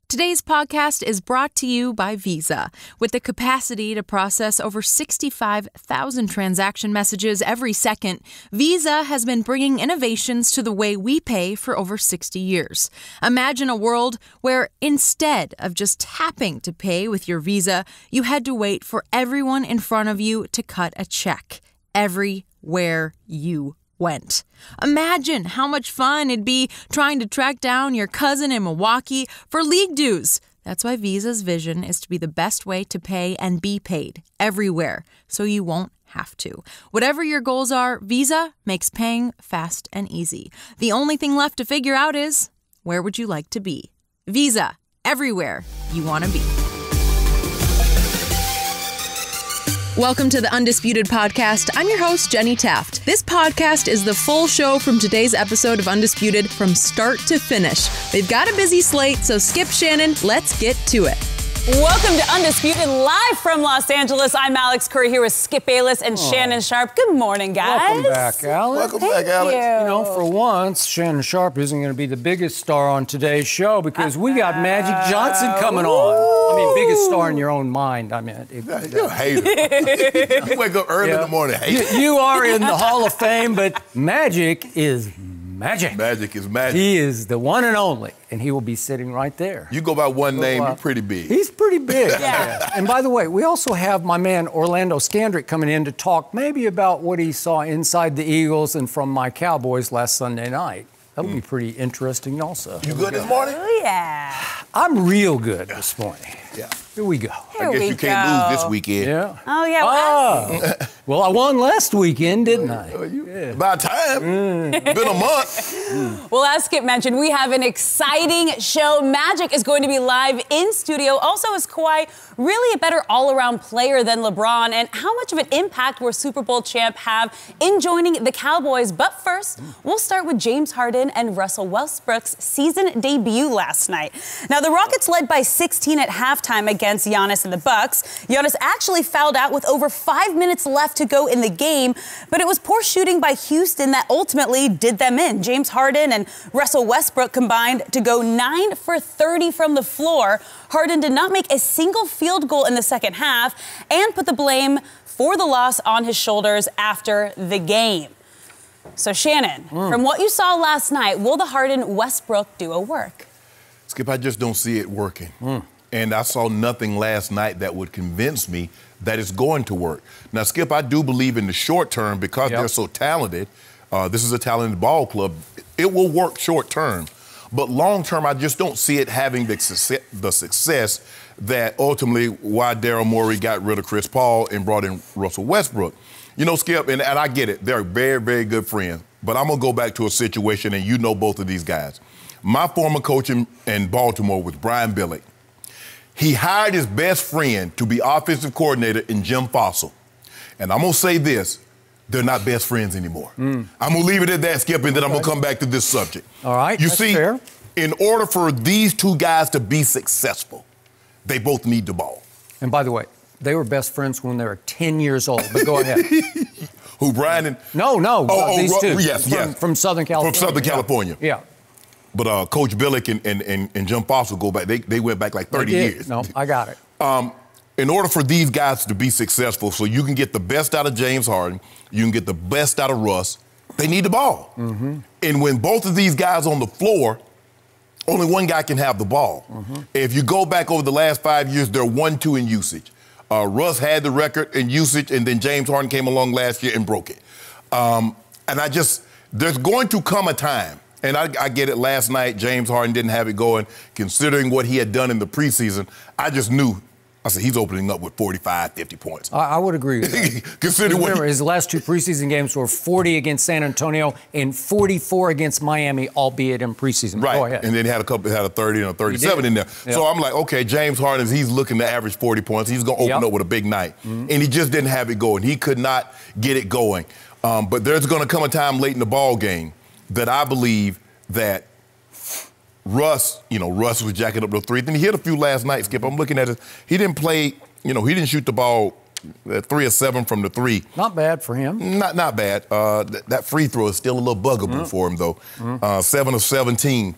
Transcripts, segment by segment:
Today's podcast is brought to you by Visa. With the capacity to process over 65,000 transaction messages every second, Visa has been bringing innovations to the way we pay for over 60 years. Imagine a world where instead of just tapping to pay with your Visa, you had to wait for everyone in front of you to cut a check everywhere you went. Imagine how much fun it'd be trying to track down your cousin in Milwaukee for league dues. That's why Visa's vision is to be the best way to pay and be paid everywhere, so you won't have to. Whatever your goals are, Visa makes paying fast and easy. The only thing left to figure out is, where would you like to be? Visa, everywhere you want to be. Welcome to the Undisputed podcast. I'm your host, Jenny Taft. This podcast is the full show from today's episode of Undisputed from start to finish. They've got a busy slate, so skip Shannon. Let's get to it. Welcome to Undisputed, live from Los Angeles. I'm Alex Curry here with Skip Bayless and Shannon Sharpe. Good morning, guys. Welcome back, Alex. Thank you. You know, for once, Shannon Sharpe isn't going to be the biggest star on today's show because we got Magic Johnson coming on. I mean, biggest star in your own mind, I mean. You're a hater. You wake up early in the morning, hater. You are in the Hall of Fame, but Magic is magic. Magic is magic. He is the one and only, and he will be sitting right there. You go by one name, you're pretty big. He's pretty big. Yeah. And by the way, we also have my man Orlando Scandrick coming in to talk maybe about what he saw inside the Eagles and from my Cowboys last Sunday night. That'll be pretty interesting also. You good this morning? Oh, yeah. I'm real good this morning. Yeah. Here we go. I guess you can't lose this weekend. Yeah. Oh, yeah. Well, I won last weekend, didn't I? About time. Been a month. Well, as Skip mentioned, we have an exciting show. Magic is going to be live in studio. Also, is Kawhi really a better all-around player than LeBron? And how much of an impact will Super Bowl champ have in joining the Cowboys? But first, we'll start with James Harden and Russell Westbrook's season debut last night. Now, the Rockets led by 16 at halftime against Giannis and the Bucks. Giannis actually fouled out with over 5 minutes left to go in the game, but it was poor shooting by Houston that ultimately did them in. James Harden and Russell Westbrook combined to go 9 for 30 from the floor. Harden did not make a single field goal in the second half and put the blame for the loss on his shoulders after the game. So, Shannon, from what you saw last night, will the Harden-Westbrook duo work? Skip, I just don't see it working. And I saw nothing last night that would convince me that it's going to work. Now, Skip, I do believe in the short term because they're so talented. This is a talented ball club. It will work short term. But long term, I just don't see it having the success that ultimately why Daryl Morey got rid of Chris Paul and brought in Russell Westbrook. You know, Skip, and I get it. They're very, very good friends. But I'm going to go back to a situation, and you know both of these guys. My former coach in Baltimore was Brian Billick. He hired his best friend to be offensive coordinator in Jim Fossil. And I'm going to say this, they're not best friends anymore. I'm going to leave it at that, Skip, and then I'm going to come back to this subject. All right, you that's see, fair. In order for these two guys to be successful, they both need the ball. And by the way, they were best friends when they were 10 years old, but go ahead. Who, Brian and... No, these two. Yes. From Southern California. From Southern California. Yeah. But Coach Billick and Jim Fossil go back. They went back like 30 years. No, I got it. In order for these guys to be successful, so you can get the best out of James Harden, you can get the best out of Russ, they need the ball. And when both of these guys on the floor, only one guy can have the ball. If you go back over the last 5 years, they're 1-2 in usage. Russ had the record in usage, and then James Harden came along last year and broke it. And there's going to come a time, and I get it, last night James Harden didn't have it going. Considering what he had done in the preseason, I just knew, I said, he's opening up with 45, 50 points. I would agree with that. Remember, his last two preseason games were 40 against San Antonio and 44 against Miami, albeit in preseason. Right, Go ahead. and then he had a 30 and a 37 in there. Yep. So I'm like, okay, James Harden, he's looking to average 40 points. He's going to open up with a big night. And he just didn't have it going. He could not get it going. But there's going to come a time late in the ball game that I believe that Russ was jacking up the three. Then he hit a few last night, Skip. I'm looking at it. He didn't play, he didn't shoot the ball 3 of 7 from the three. Not bad for him. Not bad. That free throw is still a little buggable for him, though. 7 of 17.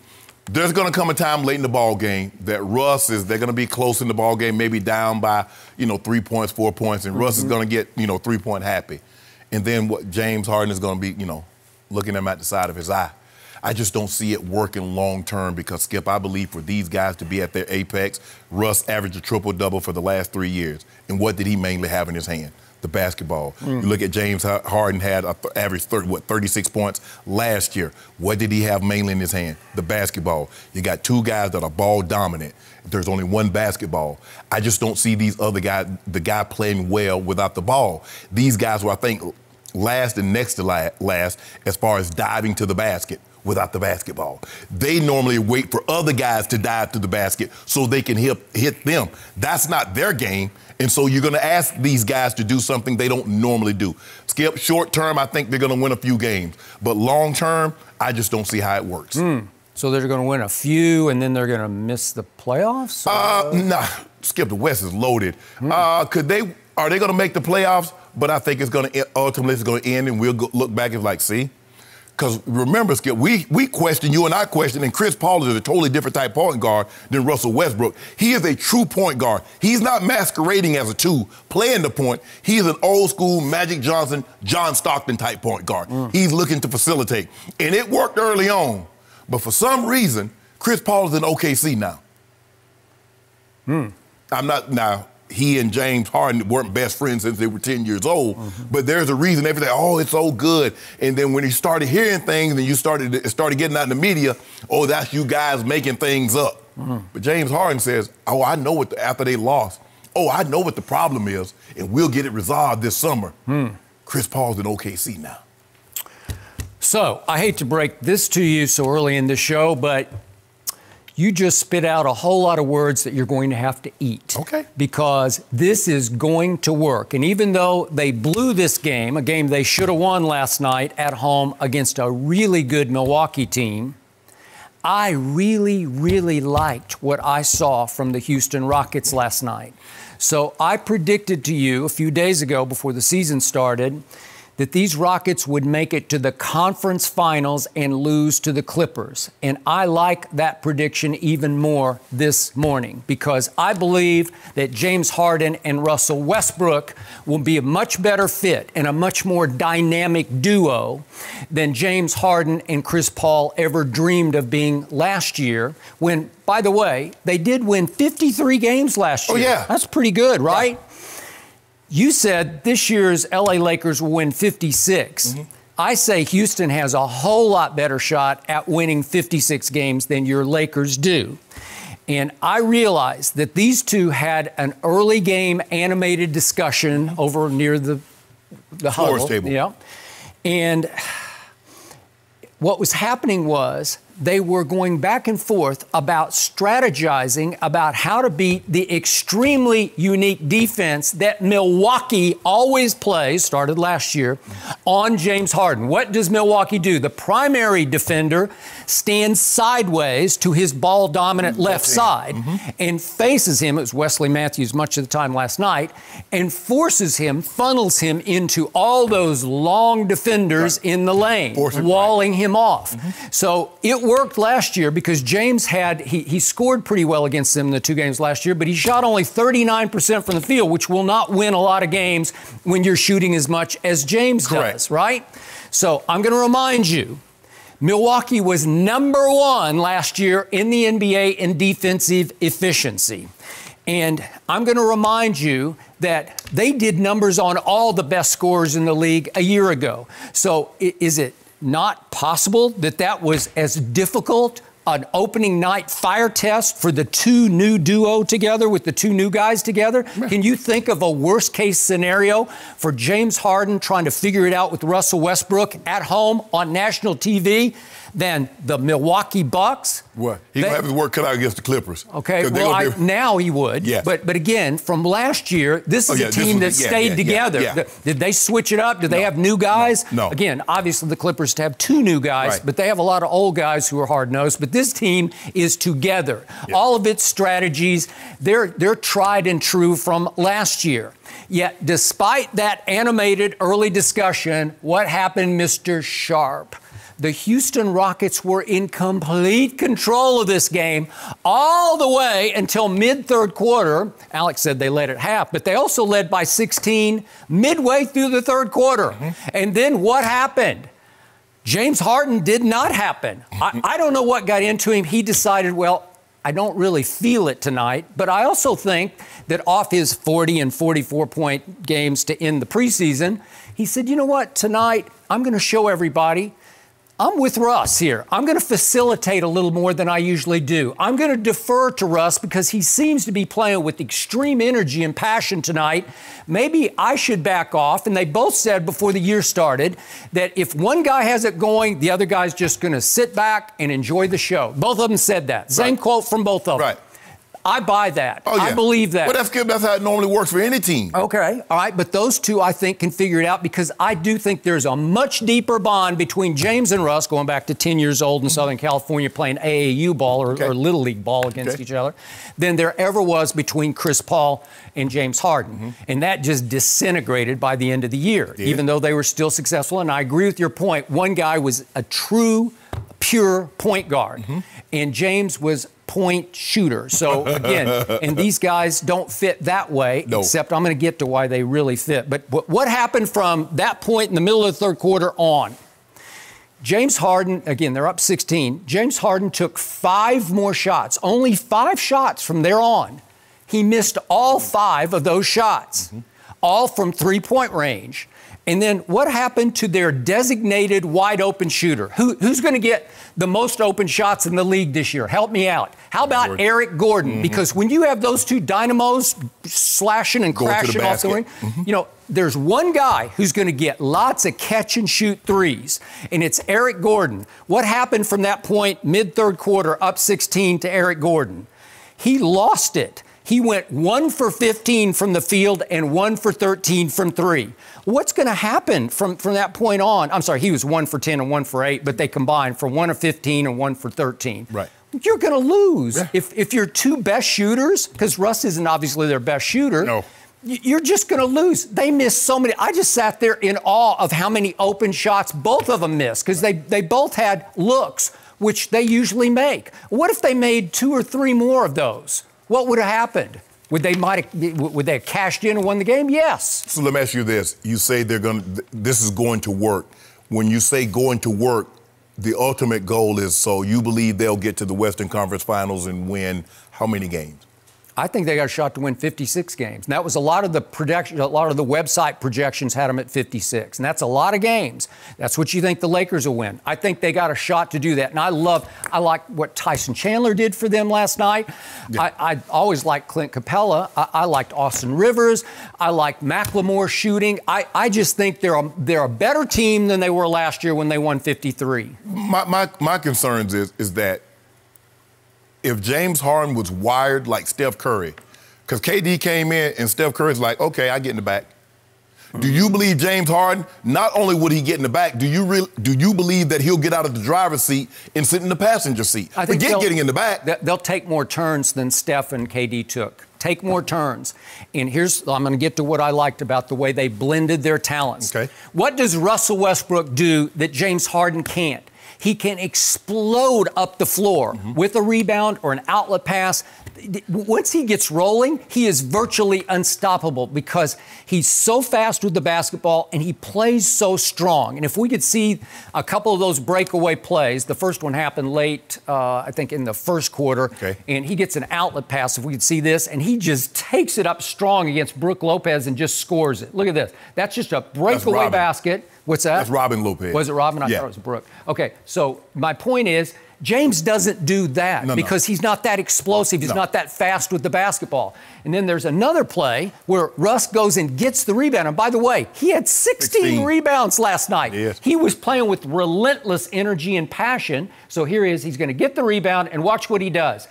There's going to come a time late in the ball game that they're going to be close in the ball game, maybe down by, 3 points, 4 points, and Russ is going to get, 3-point happy. And then what James Harden is going to be, looking at him at the side of his eye. I just don't see it working long term because, Skip, I believe for these guys to be at their apex, Russ averaged a triple-double for the last 3 years. And what did he mainly have in his hand? The basketball. You look at James Harden had averaged 36 points last year. What did he have mainly in his hand? The basketball. You got two guys that are ball dominant. There's only one basketball. I just don't see these other guys, the guy playing well without the ball. These guys were, I think, last and next to last as far as diving to the basket without the basketball. They normally wait for other guys to dive to the basket so they can hit them. That's not their game. And so you're going to ask these guys to do something they don't normally do. Skip, short term, I think they're going to win a few games. But long term, I just don't see how it works. So they're going to win a few and then they're going to miss the playoffs? Nah, Skip, the West is loaded. Are they going to make the playoffs? But I think ultimately it's going to end and we'll look back and see? Because remember, Skip, we question, you and I question, and Chris Paul is a totally different type point guard than Russell Westbrook. He is a true point guard. He's not masquerading as a two, playing the point. He is an old school Magic Johnson, John Stockton type point guard. He's looking to facilitate. And it worked early on. But for some reason, Chris Paul is in OKC now. He and James Harden weren't best friends since they were 10 years old. But there's a reason everything, it's so good. And then when you started hearing things and you started getting out in the media, that's you guys making things up. But James Harden says, I know after they lost, I know what the problem is, and we'll get it resolved this summer. Chris Paul's in OKC now. So, I hate to break this to you so early in the show, but you just spit out a whole lot of words that you're going to have to eat. Okay. Because this is going to work. And even though they blew this game, a game they should have won last night at home against a really good Milwaukee team, I really, really liked what I saw from the Houston Rockets last night. So I predicted to you a few days ago before the season started that these Rockets would make it to the conference finals and lose to the Clippers. And I like that prediction even more this morning because I believe that James Harden and Russell Westbrook will be a much better fit and a much more dynamic duo than James Harden and Chris Paul ever dreamed of being last year when, by the way, they did win 53 games last year. Oh, yeah. That's pretty good, right? Yeah. You said this year's LA Lakers will win 56. I say Houston has a whole lot better shot at winning 56 games than your Lakers do. And I realize that these two had an early game animated discussion over near the huddle. Table. Yeah. And what was happening was they were going back and forth about strategizing about how to beat the extremely unique defense that Milwaukee always plays, started last year, on James Harden. What does Milwaukee do? The primary defender stands sideways to his ball-dominant left side and faces him, it was Wesley Matthews much of the time last night, and forces him, funnels him into all those long defenders in the lane, walling him off. So it worked last year because James he scored pretty well against them in the two games last year, but he shot only 39% from the field, which will not win a lot of games when you're shooting as much as James does, right? So I'm going to remind you, Milwaukee was #1 last year in the NBA in defensive efficiency. And I'm going to remind you that they did numbers on all the best scorers in the league a year ago. So is it not possible that that was as difficult an opening night fire test for the two new duo together with the two new guys together? Can you think of a worst case scenario for James Harden trying to figure it out with Russell Westbrook at home on national TV than the Milwaukee Bucks? What? He's going to have his work cut out against the Clippers. Okay, well, now he would. Yes. But again, from last year, this is a team that stayed together. Did they switch it up? Did they have new guys? No. Again, obviously the Clippers have two new guys, but they have a lot of old guys who are hard-nosed. But this team is together. All of its strategies, they're tried and true from last year. Yet, despite that animated early discussion, what happened, Mr. Sharpe? the Houston Rockets were in complete control of this game all the way until mid-third quarter. Alex said they led at half, but they also led by 16 midway through the third quarter. And then what happened? James Harden did not happen. I don't know what got into him. He decided, well, I don't really feel it tonight, but I also think that off his 40 and 44-point games to end the preseason, he said, you know what, tonight I'm going to show everybody I'm with Russ here. I'm going to facilitate a little more than I usually do. I'm going to defer to Russ because he seems to be playing with extreme energy and passion tonight. Maybe I should back off. And they both said before the year started that if one guy has it going, the other guy's just going to sit back and enjoy the show. Both of them said that. Same quote from both of them. Right. I buy that. Oh, yeah. I believe that. Well, that's good. That's how it normally works for any team. Okay. All right. But those two, I think, can figure it out because I do think there's a much deeper bond between James and Russ, going back to 10 years old in Southern California playing AAU ball or Little League ball against each other, than there ever was between Chris Paul and James Harden. And that just disintegrated by the end of the year, even though they were still successful. And I agree with your point. One guy was a true, pure point guard, and James was point shooter. So again, and these guys don't fit that way, except I'm going to get to why they really fit. But what happened from that point in the middle of the third quarter on? James Harden, again, they're up 16. James Harden took 5 more shots, only 5 shots from there on. He missed all 5 of those shots, all from 3-point range. And then what happened to their designated wide open shooter? Who's going to get the most open shots in the league this year? Help me out. How about Eric Gordon? Because when you have those two dynamos slashing and crashing off the ring, you know, there's one guy who's going to get lots of catch and shoot threes, and it's Eric Gordon. What happened from that point, mid-third quarter, up 16 to Eric Gordon? He lost it. He went 1 for 15 from the field and 1 for 13 from 3. What's going to happen from that point on? I'm sorry, he was 1 for 10 and 1 for 8, but they combined for 1 of 15 and 1 for 13. Right. You're going to lose. If your two best shooters, because Russ isn't obviously their best shooter, you're just going to lose. They missed so many. I just sat there in awe of how many open shots both of them missed, because they both had looks, which they usually make. What if they made 2 or 3 more of those? What would have happened? Would they have cashed in and won the game? Yes. So let me ask you this. You say this is going to work. When you say going to work, the ultimate goal is, so you believe they'll get to the Western Conference Finals and win how many games? I think they got a shot to win 56 games. And that was a lot of the website projections had them at 56. And that's a lot of games. That's what you think the Lakers will win. I think they got a shot to do that. And I like what Tyson Chandler did for them last night. I always liked Clint Capella. I liked Austin Rivers. I liked McLemore shooting. I just think they're a better team than they were last year when they won 53. My concerns is that if James Harden was wired like Steph Curry, because KD came in and Steph Curry's like, okay, I get in the back. Do you believe James Harden, not only would he get in the back, do you believe that he'll get out of the driver's seat and sit in the passenger seat? I think Forget getting in the back. They'll take more turns than Steph and KD took. Take more turns. And I'm going to get to what I liked about the way they blended their talents. Okay. What does Russell Westbrook do that James Harden can't? He can explode up the floor with a rebound or an outlet pass. Once he gets rolling, he is virtually unstoppable because he's so fast with the basketball and he plays so strong. And if we could see a couple of those breakaway plays, the first one happened late, I think in the first quarter, and he gets an outlet pass, if we could see this, and he just takes it up strong against Brook Lopez and just scores it. Look at this. That's just a breakaway basket. What's that? That's Robin Lopez. Was it Robin? I thought it was Brooke. Okay, so my point is, James doesn't do that because he's not that explosive. He's not that fast with the basketball. And then there's another play where Russ goes and gets the rebound. And by the way, he had 16 rebounds last night. He was playing with relentless energy and passion. So here he is. He's going to get the rebound, and watch what he does.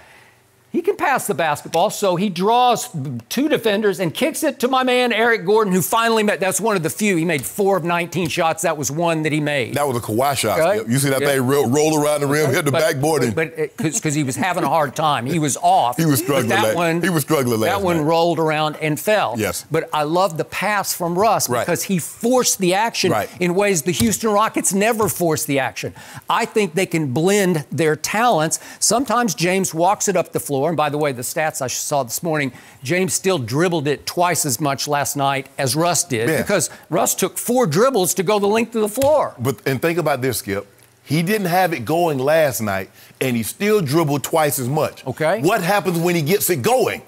He can pass the basketball, so he draws 2 defenders and kicks it to my man Eric Gordon, who finally made. That's one of the few. He made 4 of 19 shots. That was one that he made. That was a Kawhi shot. Okay. You see that thing roll around the rim, hit the backboard. But because he was having a hard time. He was off. He was struggling. He was struggling last That one night. rolled around and fell. Yes. But I love the pass from Russ because he forced the action in ways the Houston Rockets never forced the action. I think they can blend their talents. Sometimes James walks it up the floor. And by the way, the stats I saw this morning, James still dribbled it twice as much last night as Russ did because Russ took 4 dribbles to go the length of the floor. And think about this, Skip. He didn't have it going last night, and he still dribbled twice as much. Okay. What happens when he gets it going?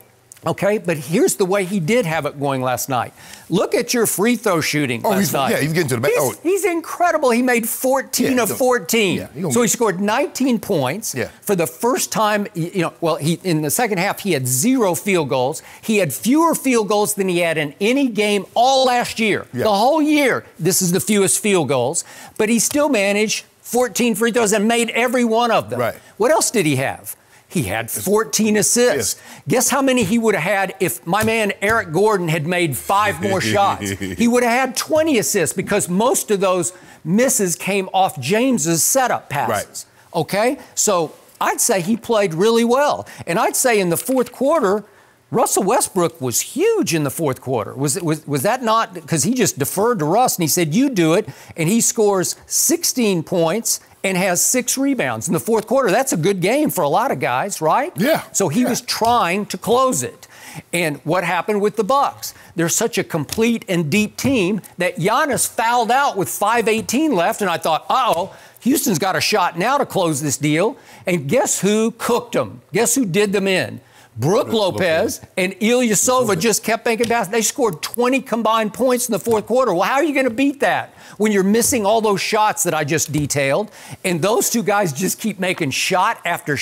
Okay, but here's the way he did have it going last night. Look at your free throw shooting last night. Yeah, he's getting to the back. He's incredible. He made 14 of 14. Yeah, so he scored 19 points for the first time. In the second half, he had 0 field goals. He had fewer field goals than he had in any game all last year. Yeah. The whole year, this is the fewest field goals. But he still managed 14 free throws and made every one of them. Right. What else did he have? He had 14 assists. Guess how many he would have had if my man Eric Gordon had made 5 more shots? He would have had 20 assists because most of those misses came off James's setup passes. Right. Okay? So I'd say he played really well. And I'd say in the fourth quarter, Russell Westbrook was huge in the fourth quarter. Was that not because he just deferred to Russ and he said, you do it, and he scores 16 points and has 6 rebounds in the fourth quarter. That's a good game for a lot of guys, right? Yeah. So he was trying to close it. And what happened with the Bucks? They're such a complete and deep team that Giannis fouled out with 5:18 left, and I thought, uh-oh, Houston's got a shot now to close this deal. And guess who cooked them? Guess who did them in? Brook Lopez and Ilyasova just kept making baskets. They scored 20 combined points in the fourth quarter. Well, how are you going to beat that when you're missing all those shots that I just detailed? And those 2 guys just keep making shot after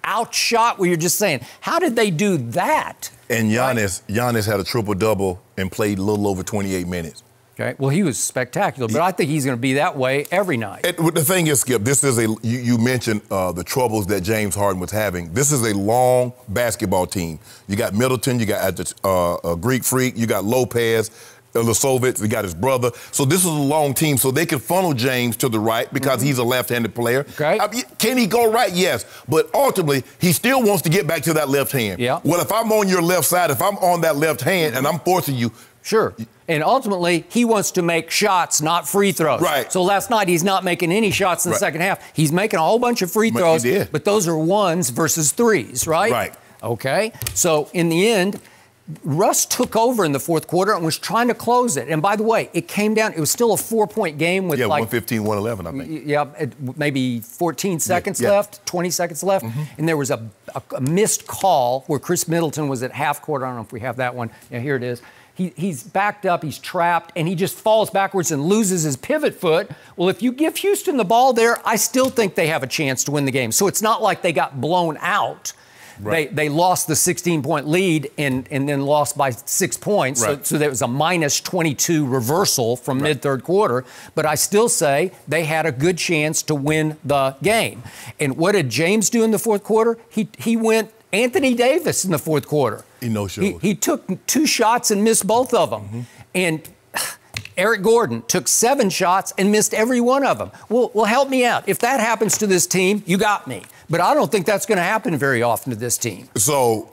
outshot where you're just saying, how did they do that? And Giannis had a triple-double and played a little over 28 minutes. Okay. Well, he was spectacular, but I think he's going to be that way every night. The thing is, Skip, this is you mentioned the troubles that James Harden was having. This is a long basketball team. You got Middleton, you got a Greek Freak, you got Lopez, Ilyasova, you got his brother. So this is a long team, so they can funnel James to the right because he's a left-handed player. Okay. Can he go right? Yes. But ultimately, he still wants to get back to that left hand. Yeah. Well, if I'm on your left side, if I'm on that left hand and I'm forcing you, sure. And ultimately, he wants to make shots, not free throws. Right. So last night, he's not making any shots in the second half. He's making a whole bunch of free throws, but those are 1s versus 3s, right? Right. Okay. So in the end, Russ took over in the fourth quarter and was trying to close it. And by the way, it came down. It was still a 4-point game with 115, 111, I think. Yeah, maybe 14 seconds left, 20 seconds left. And there was a missed call where Chris Middleton was at half court. I don't know if we have that one. Yeah, here it is. He's backed up, he's trapped, and he just falls backwards and loses his pivot foot. Well, if you give Houston the ball there, I still think they have a chance to win the game. So it's not like they got blown out. Right. They lost the 16-point lead and then lost by 6 points. Right. So there was a minus 22 reversal from mid-third quarter. But I still say they had a good chance to win the game. And what did James do in the fourth quarter? He went Anthony Davis in the fourth quarter. He took 2 shots and missed both of them. And Eric Gordon took 7 shots and missed every one of them. Well, help me out. If that happens to this team, you got me. But I don't think that's going to happen very often to this team. So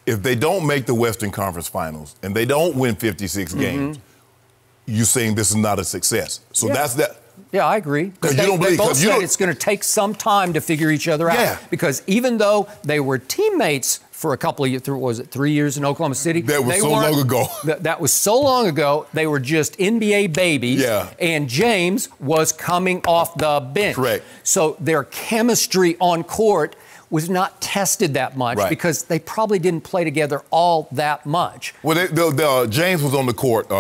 if they don't make the Western Conference Finals and they don't win 56 games, you're saying this is not a success. So that's that. Yeah, I agree. Because you don't believe it's going to take some time to figure each other out. Yeah. Because even though they were teammates for a couple of years, was it 3 years in Oklahoma City? That was so long ago. That was so long ago. They were just NBA babies. Yeah. And James was coming off the bench. Correct. So their chemistry on court was not tested that much because they probably didn't play together all that much. Well, James was on the court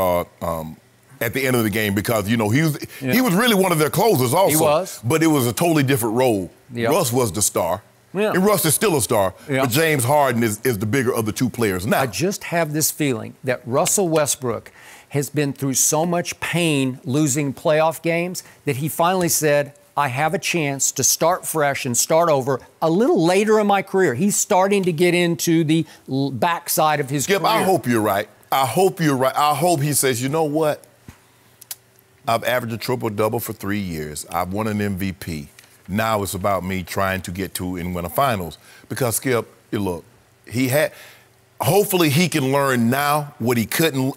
at the end of the game because, he was really one of their closers also. He was. But it was a totally different role. Yep. Russ was the star. Yeah. And Russ is still a star, but James Harden is the bigger of the 2 players now. I just have this feeling that Russell Westbrook has been through so much pain losing playoff games that he finally said, I have a chance to start fresh and start over a little later in my career. He's starting to get into the backside of his career. I hope you're right. I hope you're right. I hope he says, you know what? I've averaged a triple-double for 3 years. I've won an MVP. Now it's about me trying to get to and win a finals. Because, Skip, look, hopefully he can learn now what he couldn't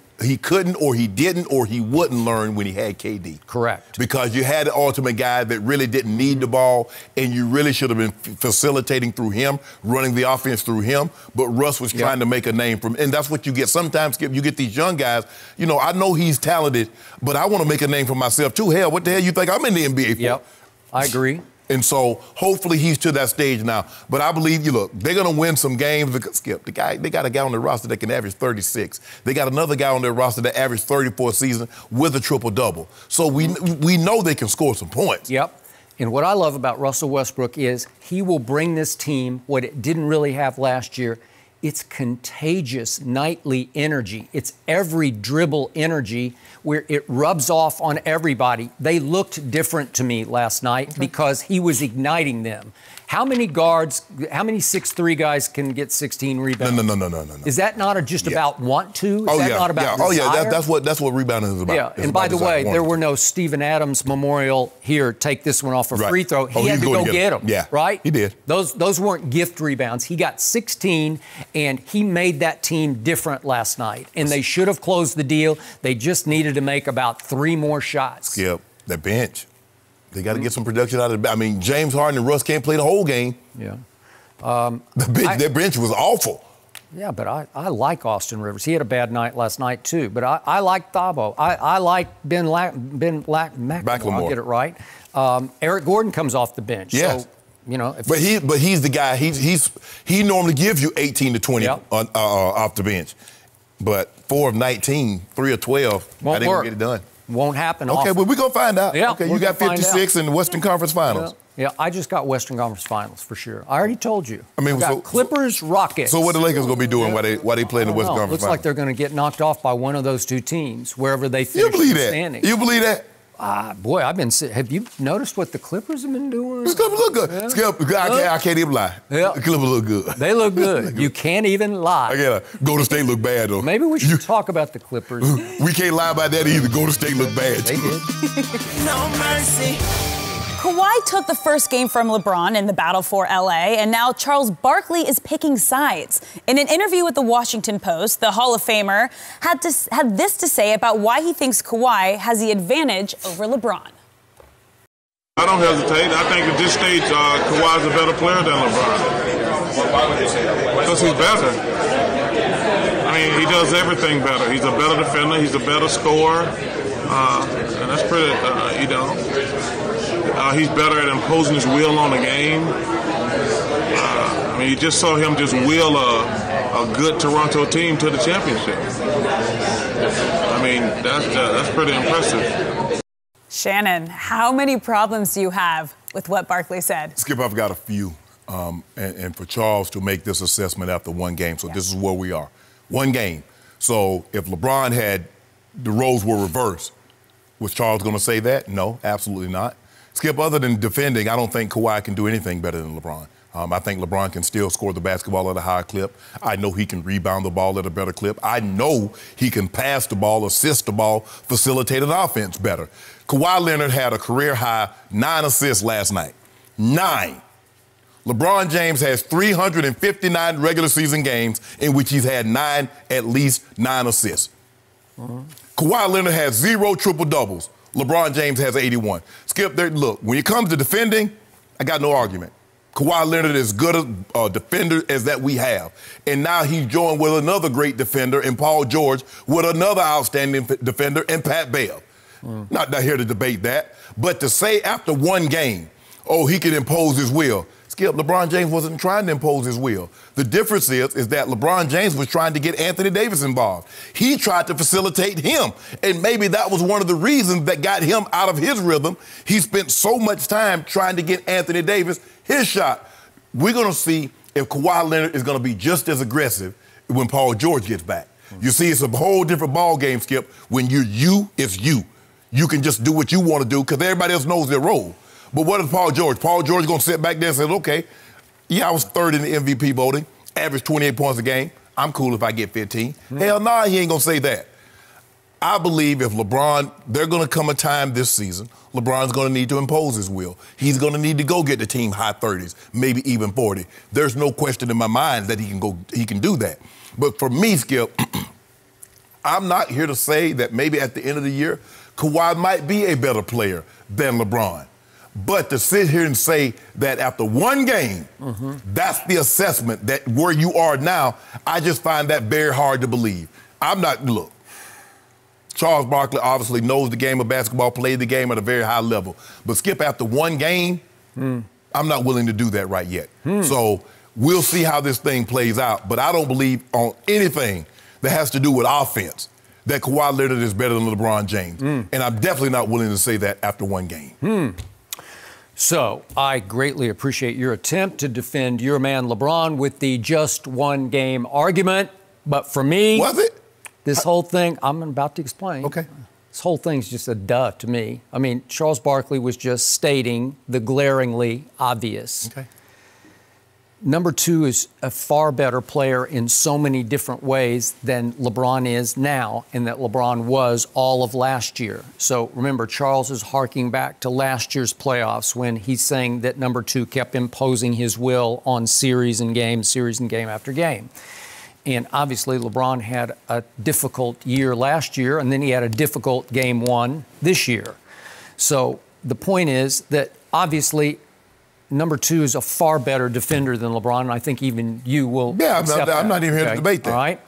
or he didn't or he wouldn't learn when he had KD. Correct. Because you had an ultimate guy that really didn't need the ball, and you really should have been facilitating through him, running the offense through him, but Russ was trying to make a name from him. And that's what you get. Sometimes, Skip, you get these young guys, I know he's talented, but I want to make a name for myself too. Hell, what the hell you think I'm in the NBA for? Yep, I agree. And so hopefully he's to that stage now. But I believe, they're going to win some games. Because, Skip, they got a guy on their roster that can average 36. They got another guy on their roster that averaged 34 a season with a triple-double. So we know they can score some points. Yep. And what I love about Russell Westbrook is he will bring this team what it didn't really have last year. It's contagious nightly energy. It's every dribble energy where it rubs off on everybody. They looked different to me last night because he was igniting them. How many 6'3" guys can get 16 rebounds? No. Is that not just about want to? Is that not about desire? That's what rebounding is about. Yeah, and by the way, there were no Steven Adams memorial here, take this one off a free throw. He had to go get them. Yeah, right? He did. Those weren't gift rebounds. He got 16, and he made that team different last night. And they should have closed the deal. They just needed to make about 3 more shots. Skip, the bench. They got to get some production out of it. I mean, James Harden and Russ can't play the whole game. Yeah. Their bench was awful. Yeah, but I like Austin Rivers. He had a bad night last night, too. But I like Thabo. I like Ben McLemore. I'll get it right. Eric Gordon comes off the bench. Yes. So, but he's the guy. He normally gives you 18 to 20 off the bench. But 4 of 19, 3 of 12, I didn't get it done. Won't happen. Okay, but we're going to find out. Yeah, okay, you got 56 in the Western Conference Finals. Yeah, I just got Western Conference Finals for sure. I already told you. I mean, Clippers, Rockets. So what the Lakers going to be doing while they play in the Western Conference Finals? Looks like they're going to get knocked off by one of those 2 teams, wherever they finish. You believe standing. that? You believe that? Boy, have you noticed what the Clippers have been doing? The Clippers look good. Yeah. I can't even lie. Yeah. The Clippers look good. They look good. You can't even lie. Golden State look bad, though. Maybe we should talk about the Clippers. We can't lie about that either. Golden State look bad. They did. No mercy. Kawhi took the first game from LeBron in the battle for LA, and now Charles Barkley is picking sides. In an interview with the Washington Post, the Hall of Famer had this to say about why he thinks Kawhi has the advantage over LeBron. I don't hesitate. I think at this stage, Kawhi's a better player than LeBron. Because he's better. I mean, he does everything better. He's a better defender. He's a better scorer. And that's pretty, he's better at imposing his will on the game. I mean, you just saw him just will a good Toronto team to the championship. I mean, that's pretty impressive. Shannon, how many problems do you have with what Barkley said? Skip, I've got a few. And for Charles to make this assessment after one game. So this is where we are. One game. So if LeBron had the roles were reversed, was Charles going to say that? No, absolutely not. Skip, other than defending, I don't think Kawhi can do anything better than LeBron. I think LeBron can still score the basketball at a high clip. I know he can rebound the ball at a better clip. I know he can pass the ball, assist the ball, facilitate an offense better. Kawhi Leonard had a career-high 9 assists last night. 9. LeBron James has 359 regular season games in which he's had at least 9 assists. Kawhi Leonard has 0 triple-doubles. LeBron James has 81. Skip, look, when it comes to defending, I got no argument. Kawhi Leonard is as good a defender as that we have. And now he's joined with another great defender in Paul George, with another outstanding defender in Pat Bev. Not here to debate that. But to say after one game, he can impose his will. Skip, LeBron James wasn't trying to impose his will. The difference is that LeBron James was trying to get Anthony Davis involved. He tried to facilitate him, and maybe that was one of the reasons that got him out of his rhythm. He spent so much time trying to get Anthony Davis his shot. We're going to see if Kawhi Leonard is going to be just as aggressive when Paul George gets back. You see, it's a whole different ball game, Skip. When you're it's you. You can just do what you want to do because everybody else knows their role. But what is Paul George? Paul George going to sit back there and say, okay, yeah, I was third in the MVP voting, averaged 28 points a game. I'm cool if I get 15. Hell nah, he ain't going to say that. I believe if LeBron, there's going to come a time this season, LeBron's going to need to impose his will. He's going to need to go get the team high 30s, maybe even 40. There's no question in my mind that he can do that. But for me, Skip, I'm not here to say that maybe at the end of the year, Kawhi might be a better player than LeBron. But to sit here and say that after one game, that's the assessment that where you are now, I just find that very hard to believe. Look, Charles Barkley obviously knows the game of basketball, played the game at a very high level. But Skip, after one game, I'm not willing to do that right yet. So we'll see how this thing plays out. But I don't believe on anything that has to do with offense that Kawhi Leonard is better than LeBron James. And I'm definitely not willing to say that after one game. So I greatly appreciate your attempt to defend your man LeBron with the just one game argument. But for me, was it? This whole thing, I'm about to explain. Okay. This whole thing's just a duh to me. I mean, Charles Barkley was just stating the glaringly obvious. Okay. Number two is a far better player in so many different ways than LeBron is now, and that LeBron was all of last year. So remember, Charles is harking back to last year's playoffs when he's saying that number two kept imposing his will on series and game after game. And obviously, LeBron had a difficult year last year, and then he had a difficult game one this year. So the point is that obviously, number two is a far better defender than LeBron, and I think even you will accept that. I'm not even here to debate that. All right?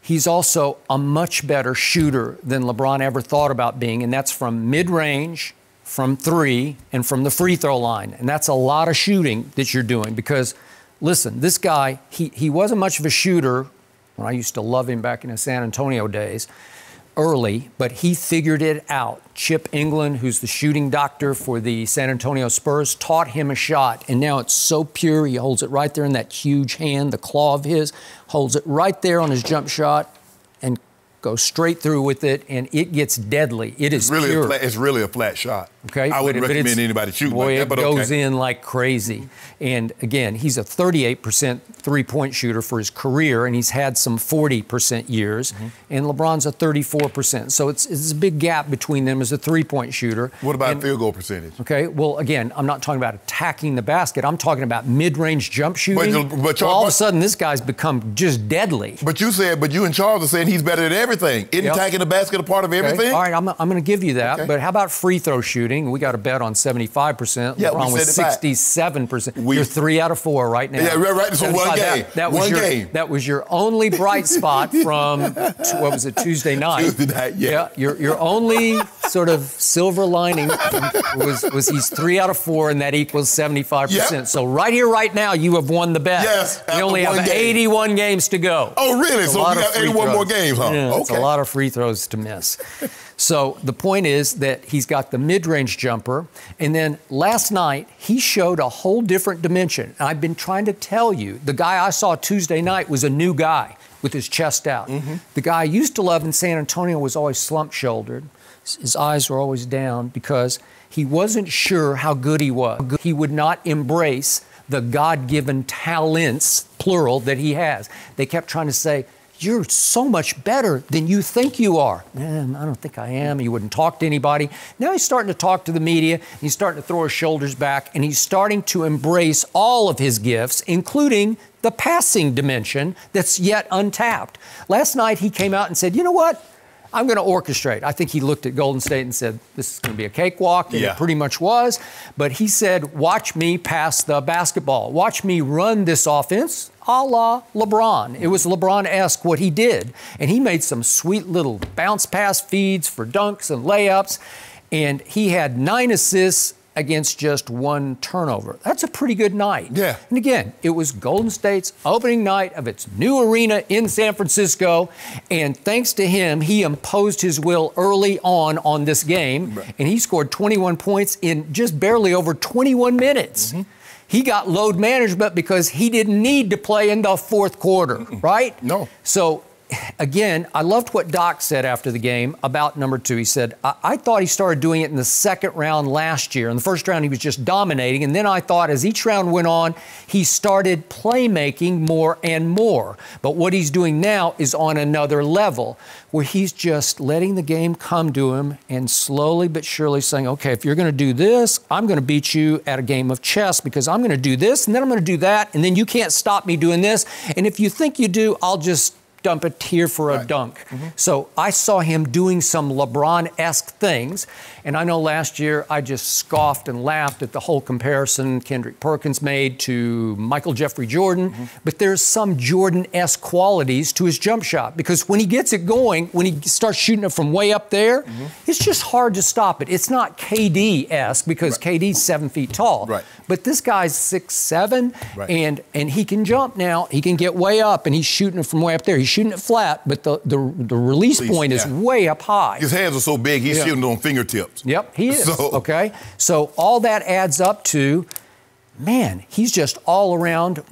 He's also a much better shooter than LeBron ever thought about being, and that's from mid-range, from three, and from the free throw line. And that's a lot of shooting that you're doing because, listen, this guy, he wasn't much of a shooter when I used to love him back in the San Antonio days, early, but he figured it out. Chip England, who's the shooting doctor for the San Antonio Spurs, taught him a shot, and now it's so pure. He holds it right there in that huge hand, the claw of his, holds it right there on his jump shot and goes straight through with it, and it gets deadly. It is pure. It's really a flat shot. Okay, I wouldn't recommend anybody shoot like that, but it goes in like crazy. And again, he's a 38% three-point shooter for his career, and he's had some 40% years. And LeBron's a 34%. So it's a big gap between them as a three-point shooter. What about field goal percentage? Okay, well, again, I'm not talking about attacking the basket. I'm talking about mid-range jump shooting. But all of a sudden, this guy's become just deadly. But you and Charles are saying he's better than everything. Isn't attacking the basket a part of everything? All right, I'm going to give you that. But how about free throw shooting? We got a bet on 75%. Yeah, LeBron was 67%. You're 3 out of 4 right now. Yeah, right. So one game. That was your only bright spot from, what was it, Tuesday night? Tuesday night, yeah. Your only sort of silver lining was he's 3 out of 4, and that equals 75%. Yep. So right here, right now, you have won the bet. Yes. You only have 81 games to go. Oh, really? So we have 81 more games, huh? Yeah, okay. It's a lot of free throws to miss. So the point is that he's got the mid-range jumper, and then last night he showed a whole different dimension. And I've been trying to tell you, the guy I saw Tuesday night was a new guy with his chest out. The guy I used to love in San Antonio was always slump-shouldered. His eyes were always down because he wasn't sure how good he was. He would not embrace the God-given talents, plural, that he has. They kept trying to say, you're so much better than you think you are. I don't think I am. He wouldn't talk to anybody. Now he's starting to talk to the media. He's starting to throw his shoulders back, and he's starting to embrace all of his gifts, including the passing dimension that's yet untapped. Last night he came out and said, you know what? I'm going to orchestrate. I think he looked at Golden State and said, this is going to be a cakewalk, and it pretty much was. But he said, watch me pass the basketball. Watch me run this offense a la LeBron. It was LeBron-esque what he did. And he made some sweet little bounce pass feeds for dunks and layups. And he had 9 assists against just 1 turnover. That's a pretty good night. Yeah. And again, it was Golden State's opening night of its new arena in San Francisco. And thanks to him, he imposed his will early on this game. Right. And he scored 21 points in just barely over 21 minutes. He got load management because he didn't need to play in the fourth quarter, right? No. So again, I loved what Doc said after the game about number 2. He said, I thought he started doing it in the second round last year. In the first round, he was just dominating. And then I thought as each round went on, he started playmaking more and more. But what he's doing now is on another level where he's just letting the game come to him and slowly but surely saying, okay, if you're going to do this, I'm going to beat you at a game of chess because I'm going to do this and then I'm going to do that. And then you can't stop me doing this. And if you think you do, I'll just dump it here for a dunk. So I saw him doing some LeBron-esque things. And I know last year I just scoffed and laughed at the whole comparison Kendrick Perkins made to Michael Jeffrey Jordan. But there's some Jordan-esque qualities to his jump shot because when he gets it going, when he starts shooting it from way up there, it's just hard to stop it. It's not KD-esque because KD's 7 feet tall. But this guy's 6'7", and he can jump now. He can get way up, and he's shooting it from way up there. He's shooting it flat, but the release point is way up high. His hands are so big, he's shooting on fingertips. Yep, he is. Okay, so all that adds up to, man, he's just all around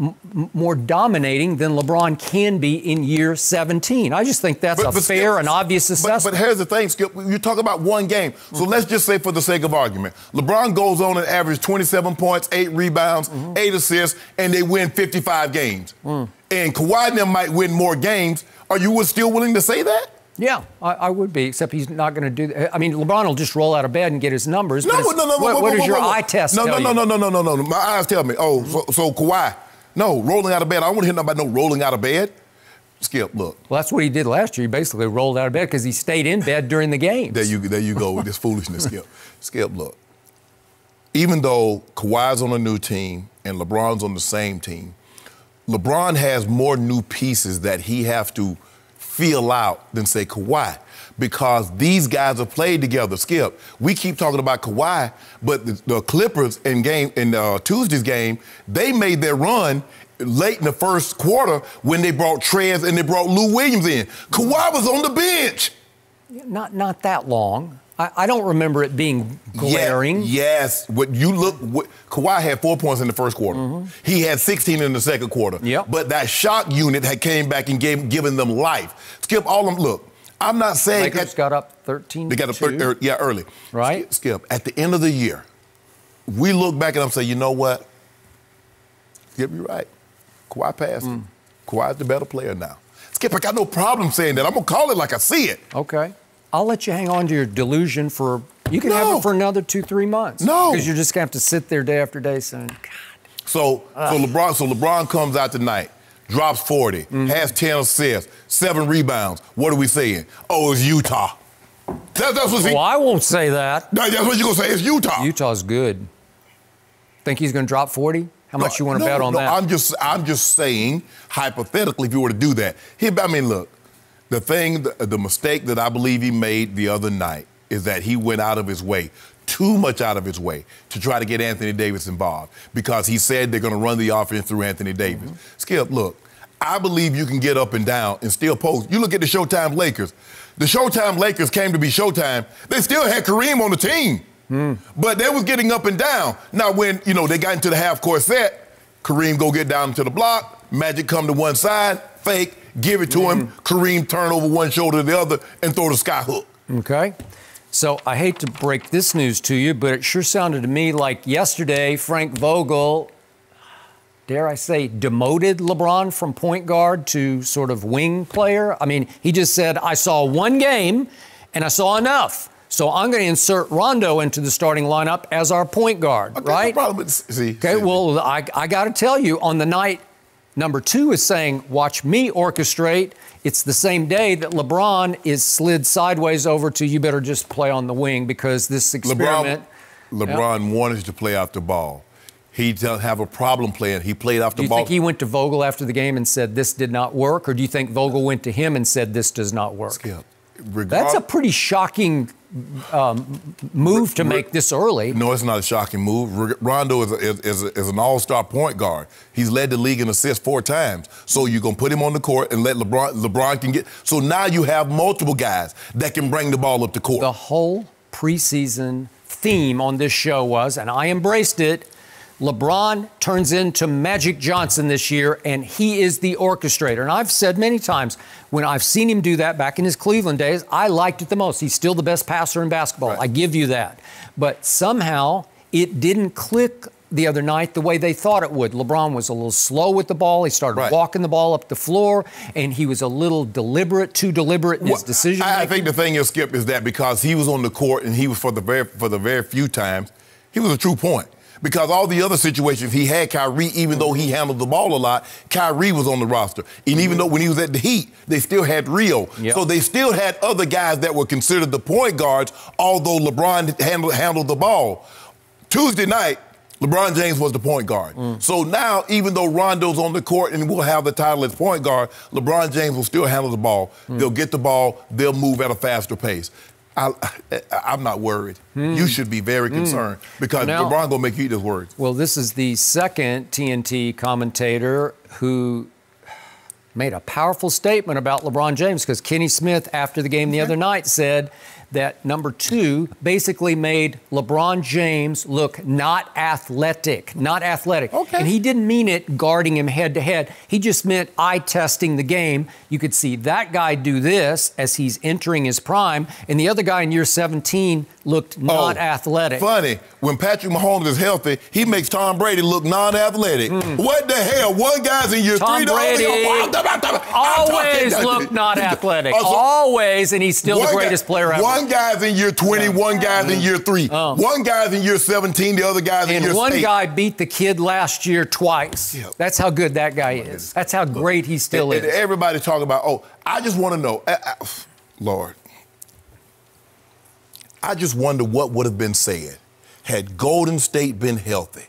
more dominating than LeBron can be in year 17. I just think that's a fair and obvious assessment. But here's the thing, Skip. You talk about one game. So let's just say for the sake of argument, LeBron goes on and averages 27 points, 8 rebounds, 8 assists, and they win 55 games. And Kawhi and them might win more games. Are you still willing to say that? Yeah, I would be, except he's not going to do that. I mean, LeBron will just roll out of bed and get his numbers. No. What does your eye test tell you? No. My eyes tell me, so Kawhi, no, rolling out of bed. I don't want to hear nothing about no rolling out of bed. Skip, look. Well, that's what he did last year. He basically rolled out of bed because he stayed in bed during the games. There you go with this foolishness, Skip. Skip, look. Even though Kawhi's on a new team and LeBron's on the same team, LeBron has more new pieces that he have to feel out than, say, Kawhi, because these guys have played together. Skip, we keep talking about Kawhi, but the Clippers in Tuesday's game, they made their run late in the first quarter when they brought Trez and they brought Lou Williams in. Kawhi was on the bench. Not that long. I don't remember it being glaring. Yes. Kawhi had 4 points in the first quarter. He had 16 in the second quarter. But that shot unit had came back and given them life. Skip, all of them, look, I'm not saying... Lakers got up 13-2. They got up, early. Right. Skip, at the end of the year, we look back and I'm saying, you know what? Skip, you're right. Kawhi passed him. Kawhi's the better player now. Skip, I got no problem saying that. I'm going to call it like I see it. Okay. I'll let you hang on to your delusion you can have it for another 2-3 months. No. Because you're just going to have to sit there day after day saying, God. So LeBron comes out tonight, drops 40, has 10 assists, 7 rebounds. What are we saying? Oh, it's Utah. That's what I won't say that. That's what you're going to say. It's Utah. Utah's good. Think he's going to drop 40? How much you want to bet on that? I'm just saying, hypothetically, if you were to do that. Look. The mistake that I believe he made the other night is that he went out of his way, too much out of his way, to try to get Anthony Davis involved because he said they're going to run the offense through Anthony Davis. Skip, look, I believe you can get up and down and still post. You look at the Showtime Lakers. The Showtime Lakers came to be Showtime. They still had Kareem on the team, but they was getting up and down. Now, when, they got into the half-court set, Kareem go get down to the block, Magic come to one side, fake, give it to him, Kareem turn over one shoulder to the other, and throw the sky hook. Okay. So I hate to break this news to you, but it sure sounded to me like yesterday Frank Vogel, dare I say, demoted LeBron from point guard to sort of wing player. I mean, he just said, I saw one game, and I saw enough. So I'm going to insert Rondo into the starting lineup as our point guard, right? No problem. Well, I got to tell you, on the night number 2 is saying, watch me orchestrate. It's the same day that LeBron is slid sideways over to you better just play on the wing because this experiment. LeBron wanted to play out the ball. He doesn't have a problem playing. He played off the ball. Do you think he went to Vogel after the game and said this did not work? Or do you think Vogel went to him and said this does not work? Skip. That's a pretty shocking move to make this early. No, it's not a shocking move. Rondo is an all-star point guard. He's led the league in assists 4 times. So you're going to put him on the court and let LeBron can get. So now you have multiple guys that can bring the ball up the court. The whole preseason theme on this show was, and I embraced it, LeBron turns into Magic Johnson this year, and he is the orchestrator. And I've said many times, when I've seen him do that back in his Cleveland days, I liked it the most. He's still the best passer in basketball. Right. I give you that. But somehow it didn't click the other night the way they thought it would. LeBron was a little slow with the ball. He started walking the ball up the floor, and he was a little too deliberate in his decision. I think the thing is, Skip, is that because he was on the court and he was for the very few times, he was a true point. Because all the other situations he had Kyrie, even though he handled the ball a lot, Kyrie was on the roster. And even though when he was at the Heat, they still had Rio. Yep. So they still had other guys that were considered the point guards, although LeBron handled the ball. Tuesday night, LeBron James was the point guard. So now, even though Rondo's on the court and will have the title as point guard, LeBron James will still handle the ball. They'll get the ball. They'll move at a faster pace. I'm not worried. You should be very concerned because LeBron going to make you eat his words. Well, this is the second TNT commentator who made a powerful statement about LeBron James, because Kenny Smith, after the game the other night, said that number 2 basically made LeBron James look not athletic. Okay. And he didn't mean it guarding him head to head. He just meant eye testing the game. You could see that guy do this as he's entering his prime, and the other guy in year 17 looked not athletic. Funny, when Patrick Mahomes is healthy, he makes Tom Brady look non-athletic. What the hell? One guy's in year 3. Tom Brady always looked not athletic. Always, and he's still the greatest player ever. One guy's in year 20, one guy's in year 3. One guy's in year 17, the other guy's in year 8. And one guy beat the kid last year twice. Yep. That's how good that guy is. That's how great he still is. Everybody's talking about, I just want to know, Lord, I just wonder what would have been said had Golden State been healthy.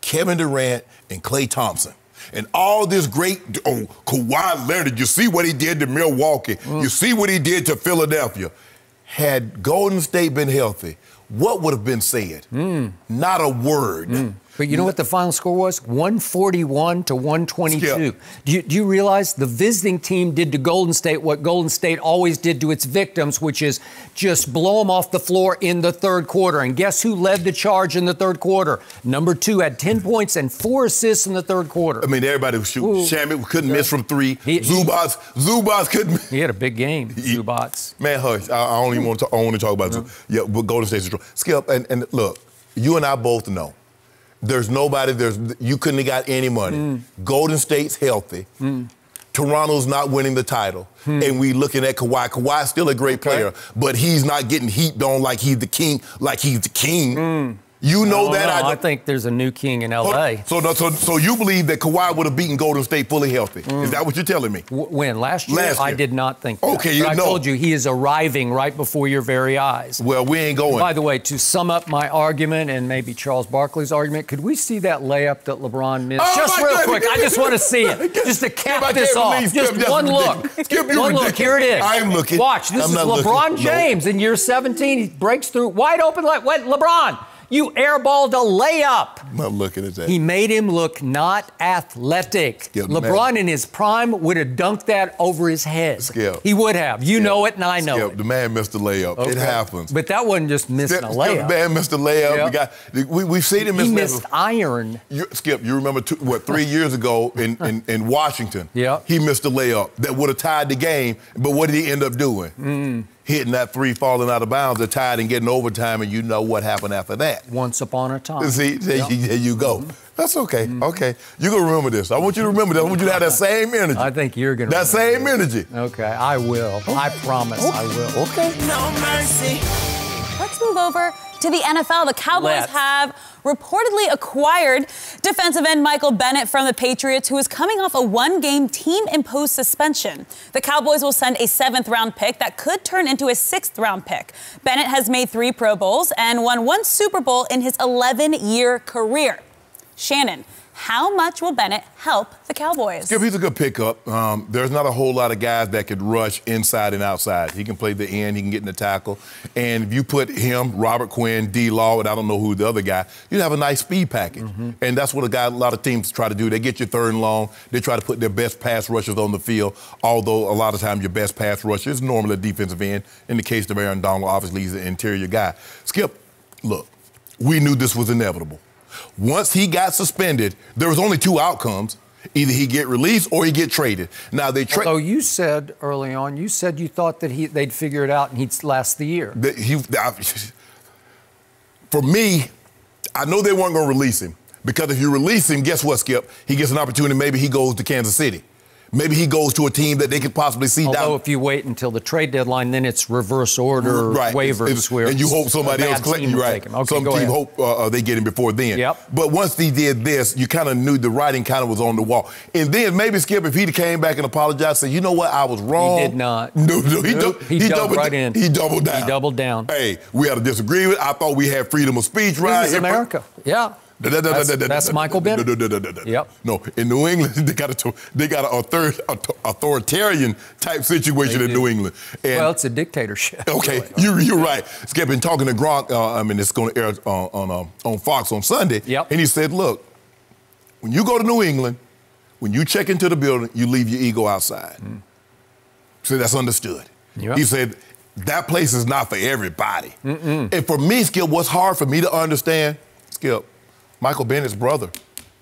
Kevin Durant and Klay Thompson. And all this great, Kawhi Leonard, you see what he did to Milwaukee. You see what he did to Philadelphia. Had Golden State been healthy, what would have been said? Not a word. But you know what the final score was? 141 to 122. Do you realize the visiting team did to Golden State what Golden State always did to its victims, which is just blow them off the floor in the third quarter. And guess who led the charge in the third quarter? Number 2 had 10 points and 4 assists in the third quarter. I mean, everybody was shooting. Shaman couldn't miss from 3. Zubats couldn't miss. He had a big game, Zubats. Man, hush. I don't even want to talk about Zubats. Yeah, but Golden State's strong. Skip, and look, you and I both know. There's nobody, you couldn't have got any money. Golden State's healthy. Toronto's not winning the title. And we looking at Kawhi. Kawhi's still a great player, but he's not getting heaped on like he's the king, You know that. I think there's a new king in L.A. So you believe that Kawhi would have beaten Golden State fully healthy? Is that what you're telling me? When? Last year? I did not think that. Okay, I told you he is arriving right before your very eyes. Well, we ain't going. By the way, to sum up my argument and maybe Charles Barkley's argument, could we see that layup that LeBron missed? Just real quick. I just want to see it. Just to cap this off. Just one look. One look. Here it is. I am looking. Watch. This is LeBron James in year 17. He breaks through wide open. LeBron. You airballed a layup. I'm not looking at that. He made him look not athletic. LeBron in his prime would have dunked that over his head. He would have. You know it and I know it. The man missed the layup. It happens. But that wasn't just missing a layup. The man missed the layup. We've seen him miss. He missed iron. Skip, you remember 3 years ago in Washington? He missed a layup that would have tied the game, but what did he end up doing? Hitting that 3, falling out of bounds, they're tied and getting overtime, and you know what happened after that. Once upon a time. See, there you go. That's okay. Okay. You're going to remember this. I want you to remember this. I want you to have that same energy. I think you're going to that same energy. Okay, I will. I promise I will. Okay. No mercy. Let's move over to the NFL. The Cowboys have reportedly acquired defensive end Michael Bennett from the Patriots, who is coming off a 1-game team-imposed suspension. The Cowboys will send a 7th-round pick that could turn into a 6th-round pick. Bennett has made 3 Pro Bowls and won 1 Super Bowl in his 11-year career. Shannon, how much will Bennett help the Cowboys? Skip, he's a good pickup. There's not a whole lot of guys that could rush inside and outside. He can play the end. He can get in the tackle. And if you put him, Robert Quinn, D. Law, and I don't know who the other guy, you'd have a nice speed package. And that's what a lot of teams try to do. They get you 3rd and long. They try to put their best pass rushers on the field, although a lot of times your best pass rusher is normally a defensive end. In the case of Aaron Donald, obviously he's an interior guy. Skip, look, we knew this was inevitable. Once he got suspended, there was only two outcomes. Either he get released or he get traded. Now they Although you said early on, you thought that they'd figure it out and he'd last the year. For me, I know they weren't going to release him because if you release him, guess what, Skip? He gets an opportunity. Maybe he goes to Kansas City. Maybe he goes to a team that they could possibly see down. Although if you wait until the trade deadline, then it's reverse order waivers. And you hope somebody else collects you, right? Okay, some team hope they get him before then. Yep. But once he did this, you kind of knew the writing kind of was on the wall. And then maybe, Skip, if he came back and apologized, said, you know what, I was wrong. He did not. No, he doubled right in. He doubled down. He doubled down. Hey, we had a disagreement. I thought we had freedom of speech, right? This is America. Yeah. That's Michael Bennett. Yep. No, in New England, they got a third authoritarian type situation in New England. And well, it's a dictatorship. Okay, you're right. Skip, been talking to Gronk. It's going to air on Fox on Sunday. Yep. And he said, look, when you go to New England, when you check into the building, you leave your ego outside. So that's understood. Yep. He said that place is not for everybody. And for me, Skip, what's hard for me to understand, Skip, Michael Bennett's brother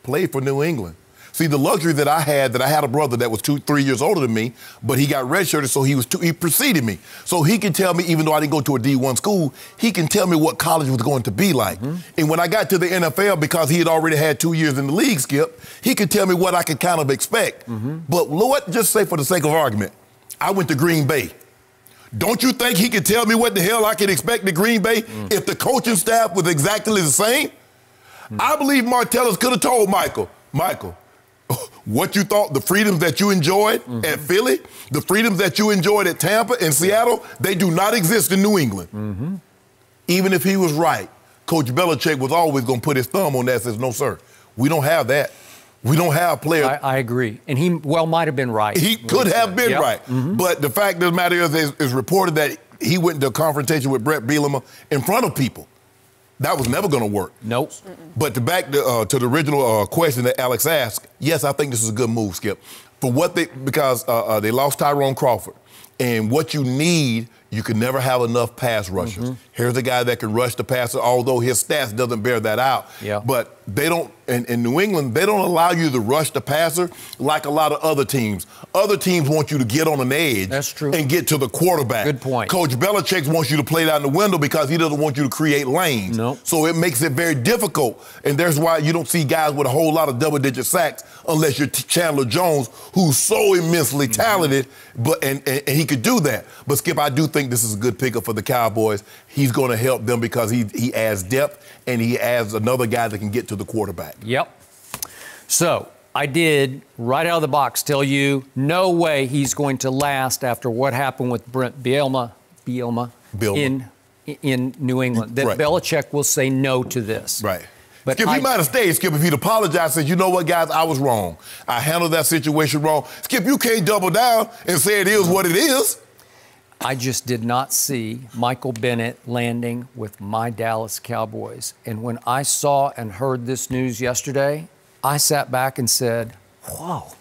played for New England. See, the luxury that I had a brother that was 2-3 years older than me, but he got redshirted, so he preceded me. So he can tell me, even though I didn't go to a D1 school, he can tell me what college was going to be like. And when I got to the NFL, because he had already had 2 years in the league, Skip, he could tell me what I could kind of expect. But Lord, just say for the sake of argument, I went to Green Bay. Don't you think he could tell me what the hell I could expect to Green Bay if the coaching staff was exactly the same? I believe Martellus could have told Michael, what you thought, the freedoms that you enjoyed at Philly, the freedoms that you enjoyed at Tampa and Seattle, they do not exist in New England. Even if he was right, Coach Belichick was always going to put his thumb on that and says, no, sir, we don't have that. We don't have players. I agree. And he might have been right. He could have been right. But the fact of the matter is reported that he went into a confrontation with Brett Bielema in front of people. That was never going to work. Nope. But to back to the original question that Alex asked, yes, I think this is a good move, Skip. Because they lost Tyrone Crawford. And what you need, you can never have enough pass rushers. Here's a guy that can rush the passer, although his stats doesn't bear that out. But they don't, in New England, they don't allow you to rush the passer like a lot of other teams. Other teams want you to get on an edge. That's true. And get to the quarterback. Good point. Coach Belichick wants you to play down the window because he doesn't want you to create lanes. Nope. So it makes it very difficult. And there's why you don't see guys with a whole lot of double-digit sacks unless you're Chandler Jones, who's so immensely talented, and he could do that. But, Skip, I do think this is a good pickup for the Cowboys. He's going to help them because he adds depth and he adds another guy that can get to the quarterback. Yep. So I did, right out of the box, tell you no way he's going to last after what happened with Brent Bielema in New England. That Belichick will say no to this. Right. But Skip, he might have stayed, Skip, if he'd apologized and said, you know what, guys, I was wrong. I handled that situation wrong. Skip, you can't double down and say it is what it is. I just did not see Michael Bennett landing with my Dallas Cowboys. And when I saw and heard this news yesterday, I sat back and said, whoa,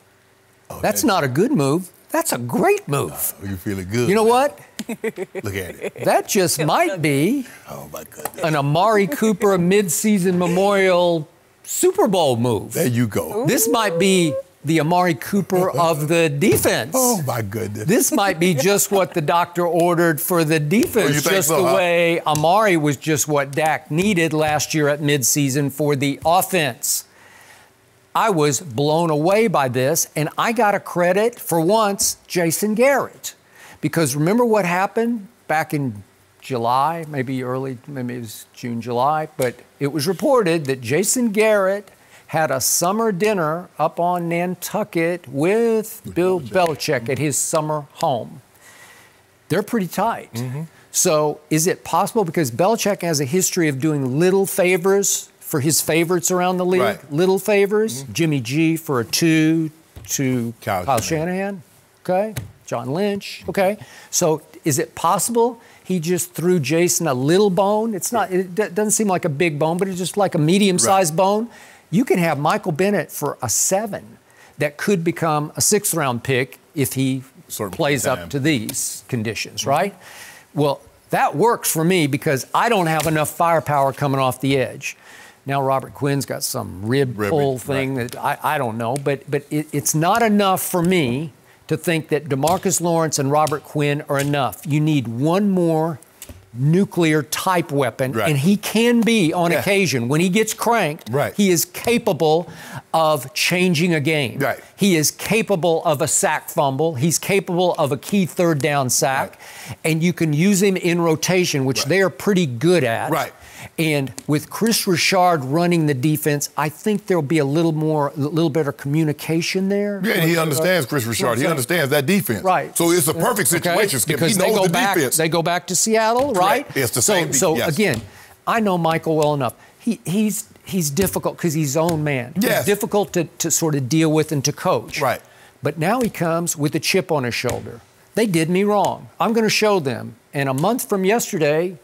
that's not a good move. That's a great move. You feeling good. You know what? Look at it. That just might be an Amari Cooper midseason memorial Super Bowl move. There you go. This might be the Amari Cooper of the defense. Oh, my goodness. This might be just what the doctor ordered for the defense, just the way Amari was just what Dak needed last year at midseason for the offense. I was blown away by this, and I got to credit, for once, Jason Garrett. Because remember what happened back in July, maybe it was June, July, but it was reported that Jason Garrett had a summer dinner up on Nantucket with Bill Belichick at his summer home. They're pretty tight. So is it possible, because Belichick has a history of doing little favors for his favorites around the league, little favors, Jimmy G for a 2 to Kyle Shanahan, okay, John Lynch, okay. So is it possible he just threw Jason a little bone? It doesn't seem like a big bone, but it's just like a medium-sized bone. You can have Michael Bennett for a 7 that could become a 6th-round pick if he plays up to these conditions, right? Well, that works for me because I don't have enough firepower coming off the edge. Now Robert Quinn's got some rib pull thing that I don't know, but it's not enough for me to think that DeMarcus Lawrence and Robert Quinn are enough. You need one more nuclear type weapon, and he can be on occasion. When he gets cranked, he is capable of changing a game. He is capable of a sack fumble. He's capable of a key third down sack, and you can use him in rotation, which they are pretty good at. And with Chris Richard running the defense, I think there'll be a little better communication there. Yeah, and he understands Chris Richard. He understands that defense. So it's a perfect situation, Skip. Because he knows the defense. They go back to Seattle, right? It's the same. So again, I know Michael well enough. He's difficult because he's his own man. He's difficult to sort of deal with and to coach. But now he comes with a chip on his shoulder. They did me wrong. I'm going to show them. And a month from yesterday,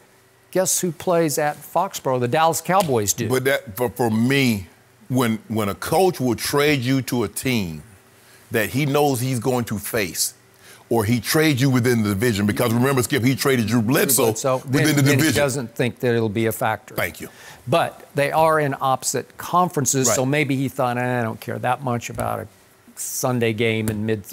guess who plays at Foxborough? The Dallas Cowboys do. But that, for me, when a coach will trade you to a team that he knows he's going to face, or he trades you within the division, because remember, Skip, he traded Drew Bledsoe within the division. He doesn't think that it'll be a factor. Thank you. But they are in opposite conferences, so maybe he thought, I don't care that much about a Sunday game in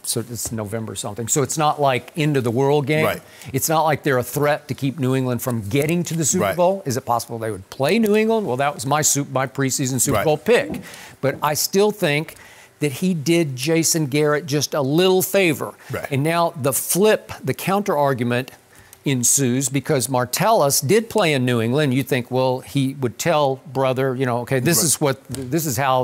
so it's November or something. So it's not like end of the world game. It's not like they're a threat to keep New England from getting to the Super Bowl. Is it possible they would play New England? Well, that was my preseason Super Bowl pick. But I still think that he did Jason Garrett just a little favor. And now the counter argument ensues because Martellus did play in New England. You think, well, he would tell brother, okay, these are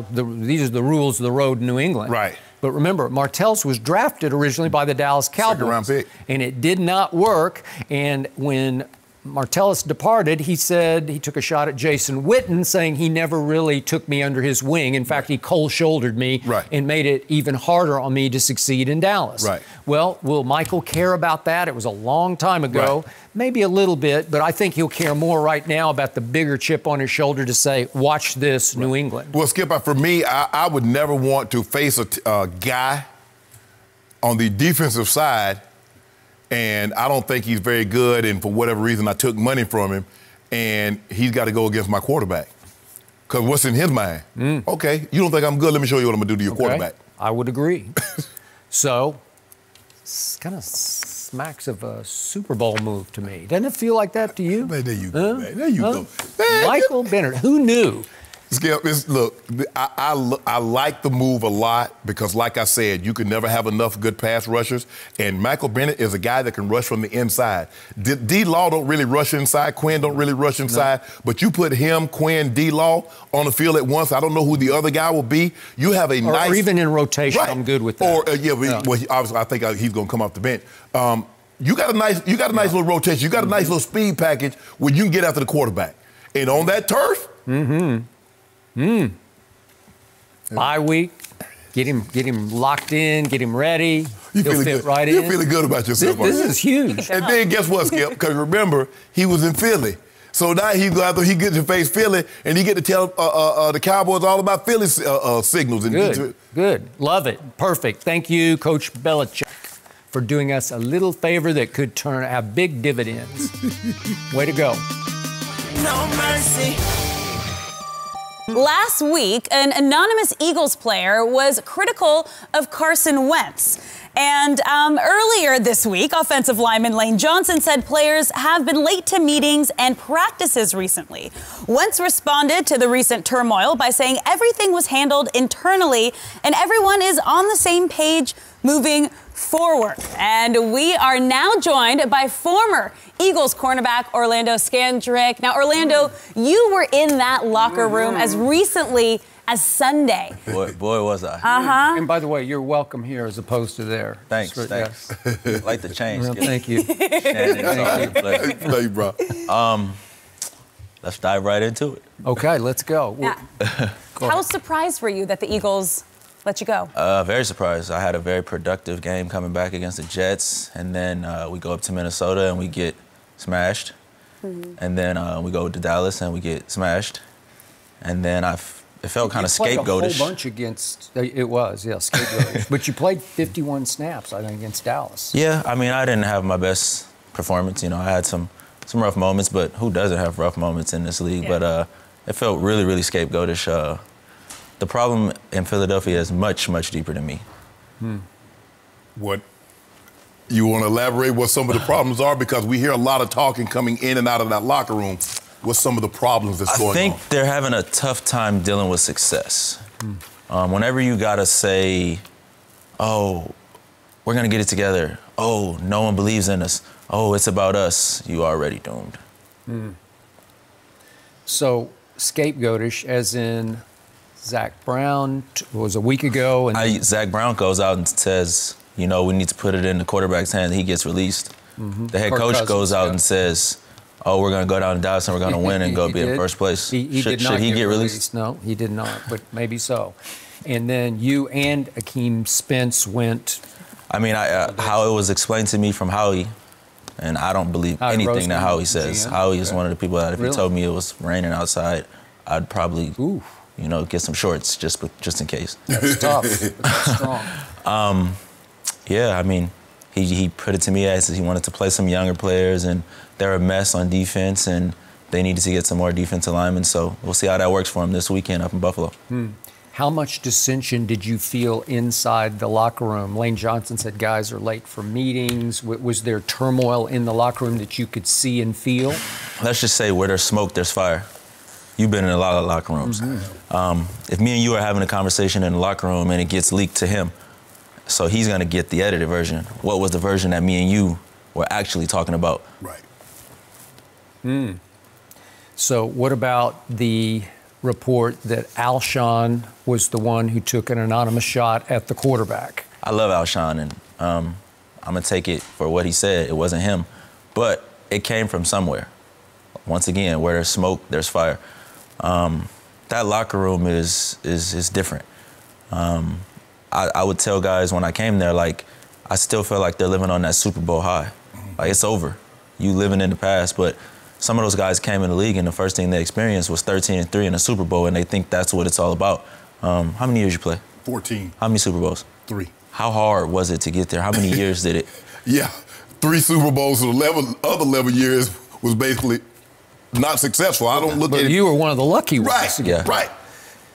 the rules of the road in New England. But remember, Martellus was drafted originally by the Dallas Cowboys. Second-round pick. And it did not work. And when Martellus departed, he said he took a shot at Jason Witten, saying he never really took me under his wing. In fact, he cold-shouldered me and made it even harder on me to succeed in Dallas. Well, will Michael care about that? It was a long time ago. Maybe a little bit, but I think he'll care more right now about the bigger chip on his shoulder to say, watch this, New England. Well, Skip, for me, I would never want to face a guy on the defensive side, and I don't think he's very good, and for whatever reason I took money from him, and he's got to go against my quarterback. Because what's in his mind? Okay, you don't think I'm good? Let me show you what I'm going to do to your quarterback. I would agree. So, it's kind of smacks of a Super Bowl move to me. Doesn't it feel like that to you? Man, there you go, man. There you go. Man, Michael Bennett, who knew? Skip, look, I like the move a lot because, like I said, you can never have enough good pass rushers. And Michael Bennett is a guy that can rush from the inside. D-Law don't really rush inside. Quinn don't really rush inside. But you put him, Quinn, D-Law on the field at once. I don't know who the other guy will be. You have a nice... Or even in rotation, I'm good with that. Or, well, obviously, I think he's going to come off the bench. You got a nice little rotation. You got a nice little speed package where you can get after the quarterback. And on that turf... Bye week, get him locked in, get him ready. He'll fit right in. You're feeling good about yourself. This is huge. And then guess what, Skip? Because remember, he was in Philly. So now he gets to face Philly, and he get to tell the Cowboys all about Philly signals. Good. Love it. Perfect. Thank you, Coach Belichick, for doing us a little favor that could have big dividends. Way to go. No mercy. Last week, an anonymous Eagles player was critical of Carson Wentz. And earlier this week, offensive lineman Lane Johnson said players have been late to meetings and practices recently. Wentz responded to the recent turmoil by saying everything was handled internally and everyone is on the same page moving forward. And we are now joined by former Eagles cornerback Orlando Scandrick. Now, Orlando, you were in that locker room as recently as Sunday. Boy, was I. And by the way, you're welcome here as opposed to there. Thanks. I like the change. Well, thank you. Thank you, bro. Let's dive right into it. Okay, let's go. Yeah. How surprised were you that the Eagles let you go? Very surprised. I had a very productive game coming back against the Jets, and then we go up to Minnesota and we get smashed. And then we go to Dallas and we get smashed. And then it felt kind of scapegoatish. You played a whole bunch against, it was, yeah, scapegoatish. But you played 51 snaps, I think, against Dallas. Yeah, I mean, I didn't have my best performance. I had some rough moments, but who doesn't have rough moments in this league? Yeah. But, It felt really, really scapegoatish. The problem in Philadelphia is much, much deeper than me. What? You want to elaborate what some of the problems are? Because we hear a lot of talking coming in and out of that locker room. What's some of the problems that's going on? I think they're having a tough time dealing with success. Whenever you got to say, oh, we're going to get it together. Oh, no one believes in us. Oh, it's about us. You already doomed. So scapegoatish, as in Zach Brown was a week ago. And Zach Brown goes out and says, you know, we need to put it in the quarterback's hands. He gets released. The head coach goes out and says, oh, we're going to go down to Dallas and we're going to win and go be in first place. Should he get released? No, he did not, but maybe so. And then you and Akeem Spence went. I mean, how it was explained to me from Howie, and I don't believe anything that Howie says. Howie is one of the people that if he told me it was raining outside, I'd probably, you know, get some shorts just in case. That's tough. That's strong. Yeah, I mean, he put it to me as he wanted to play some younger players, and they're a mess on defense, and they needed to get some more defensive linemen. So we'll see how that works for him this weekend up in Buffalo. How much dissension did you feel inside the locker room? Lane Johnson said guys are late for meetings. Was there turmoil in the locker room that you could see and feel? Let's just say where there's smoke, there's fire. You've been in a lot of locker rooms. If me and you are having a conversation in the locker room and it gets leaked to him, so he's going to get the edited version. What was the version that me and you were actually talking about? Right. So what about the report that Alshon was the one who took an anonymous shot at the quarterback? I love Alshon, and I'm going to take it for what he said. It wasn't him, but it came from somewhere. Once again, where there's smoke, there's fire. That locker room is different. I would tell guys when I came there, like, I still feel like they're living on that Super Bowl high. Like, it's over. You living in the past, but some of those guys came in the league and the first thing they experienced was 13-3 in the Super Bowl, and they think that's what it's all about. How many years you play? 14. How many Super Bowls? 3. How hard was it to get there? How many years did it? Yeah, 3 Super Bowls. So the other 11 years was basically not successful. I don't look at it. You were one of the lucky ones. Right, yeah. Right.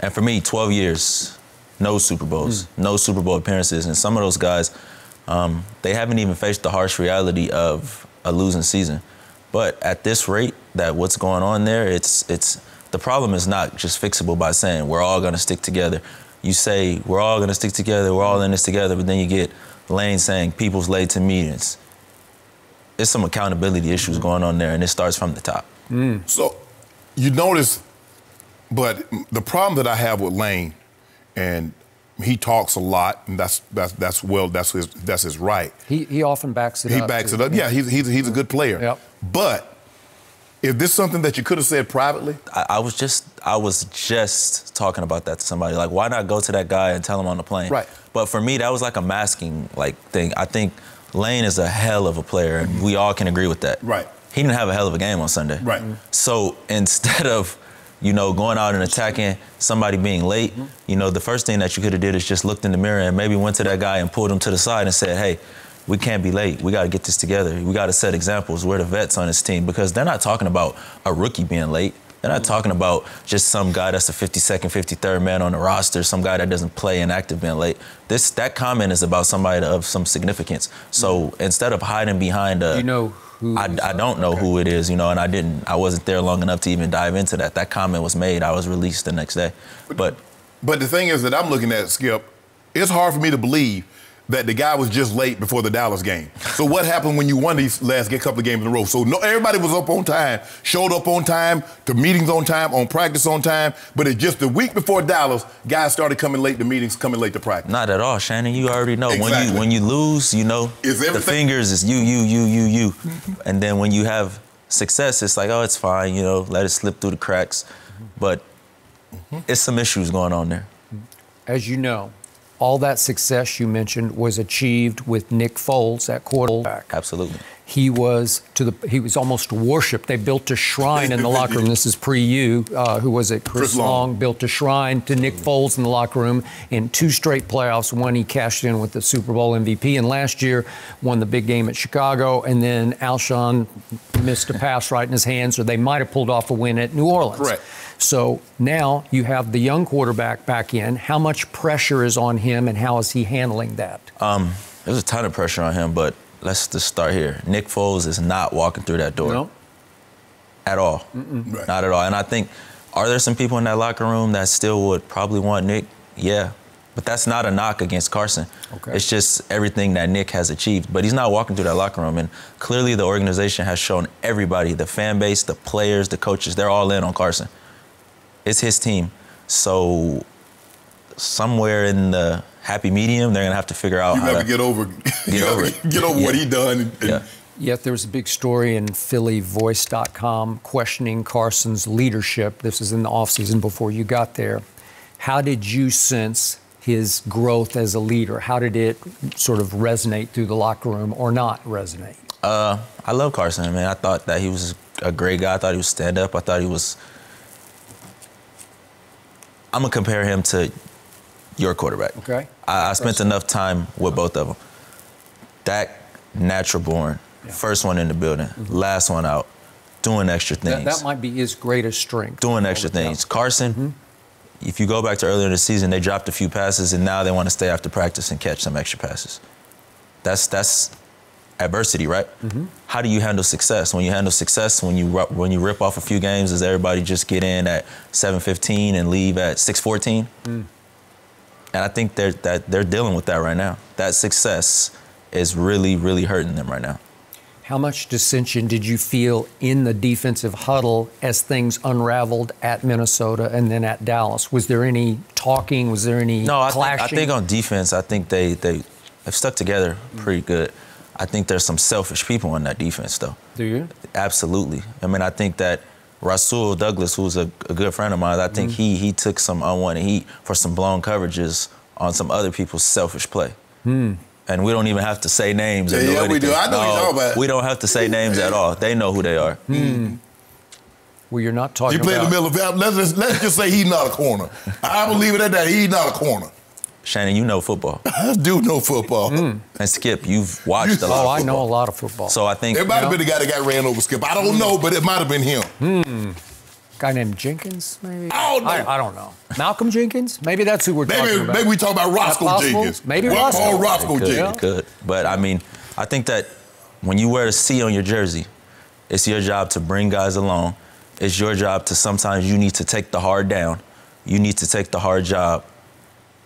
And for me, 12 years, no Super Bowls, no Super Bowl appearances. And some of those guys, they haven't even faced the harsh reality of a losing season. But at this rate, that what's going on there, it's the problem is not just fixable by saying we're all going to stick together. You say we're all going to stick together, we're all in this together, but then you get Lane saying people's late to meetings. There's some accountability issues going on there, and it starts from the top. So you notice, but the problem that I have with Lane, and he talks a lot, and that's his right. He often backs it up. He backs it up. Yeah, he's a good player. Yep. But is this something that you could have said privately? I was just talking about that to somebody. Like, why not go to that guy and tell him on the plane? Right. But for me, that was like a masking thing. I think Lane is a hell of a player, and we all can agree with that. Right. He didn't have a hell of a game on Sunday. Right. So instead of, going out and attacking somebody being late, the first thing that you could have did is just looked in the mirror and maybe went to that guy and pulled him to the side and said, hey, we can't be late. We got to get this together. We got to set examples. We're the vets on this team, because they're not talking about a rookie being late. They're not talking about just some guy that's a 52nd, 53rd man on the roster, some guy that doesn't play inactive being late. That comment is about somebody of some significance. So instead of hiding behind Do you know who? I don't know who it is, and I wasn't there long enough to even dive into that. That comment was made. I was released the next day. But the thing is that I'm looking at, Skip, it's hard for me to believe that the guy was just late before the Dallas game. So what happened when you won these last couple of games in a row? So everybody was up on time, showed up on time, to meetings on time, on practice on time, but it's just the week before Dallas, guys started coming late to meetings, coming late to practice. Not at all, Shannon. You already know. Exactly. When you lose, the fingers is you. And then when you have success, it's like, oh, it's fine, let it slip through the cracks. But it's some issues going on there. As you know, all that success you mentioned was achieved with Nick Foles at quarterback. Absolutely. he was almost worshipped. They built a shrine in the locker room. This is pre-you. Who was it? Chris Long built a shrine to Nick Foles in the locker room in 2 straight playoffs. One he cashed in with the Super Bowl MVP, and last year won the big game at Chicago. And then Alshon missed a pass right in his hands, or they might have pulled off a win at New Orleans. Correct. So now you have the young quarterback back in. How much pressure is on him, and how is he handling that? There's a ton of pressure on him, but let's just start here. Nick Foles is not walking through that door. No. At all. Right. Not at all. And I think, are there some people in that locker room that still would probably want Nick? Yeah. But that's not a knock against Carson. Okay. It's just everything that Nick has achieved. But he's not walking through that locker room. And clearly the organization has shown everybody, the fan base, the players, the coaches, they're all in on Carson. It's his team. So somewhere in the happy medium, they're going to have to figure out how to get over what he done. Yet there was a big story in PhillyVoice.com questioning Carson's leadership. This is in the offseason before you got there. How did you sense his growth as a leader? How did it sort of resonate through the locker room or not resonate? I love Carson, man. I thought that he was a great guy. I thought he was stand-up. I thought he was... I'm going to compare him to your quarterback. Okay. I spent enough time with both of them. Dak, natural born. Yeah. First one in the building. Last one out. Doing extra things. That might be his greatest strength. Doing extra things. Carson, if you go back to earlier in the season, they dropped a few passes, and now they want to stay after practice and catch some extra passes. That's adversity, right? How do you handle success? When you handle success, when you rip off a few games, does everybody just get in at 7:15 and leave at 6:14? And I think they're dealing with that right now. That success is really, really hurting them right now. How much dissension did you feel in the defensive huddle as things unraveled at Minnesota and then at Dallas? Was there any talking? Was there any clashing? I think on defense, I think they've stuck together pretty good. I think there's some selfish people on that defense, though. Do you? Absolutely. I mean, I think that Rasul Douglas, who's a good friend of mine, I think he took some unwanted heat for some blown coverages on some other people's selfish play. And we don't even have to say names. We do. I know what you're talking about. We don't have to say names at all. They know who they are. Well, you're not talking about... He played in the middle of... Let's just say he's not a corner. I believe it at that. He's not a corner. Shannon, you know football. I do know football. And Skip, you've watched a lot of football. I know a lot of football. So I think... It might have been the guy that got ran over Skip. I don't know, but it might have been him. Guy named Jenkins, maybe? I don't know. Malcolm Jenkins? Maybe that's who we're talking about. Maybe we talk about Roscoe Jenkins. Maybe Roscoe Jenkins. Yeah. It could. But, I mean, I think that when you wear the C on your jersey, it's your job to bring guys along. It's your job to sometimes you need to take the hard down. You need to take the hard job.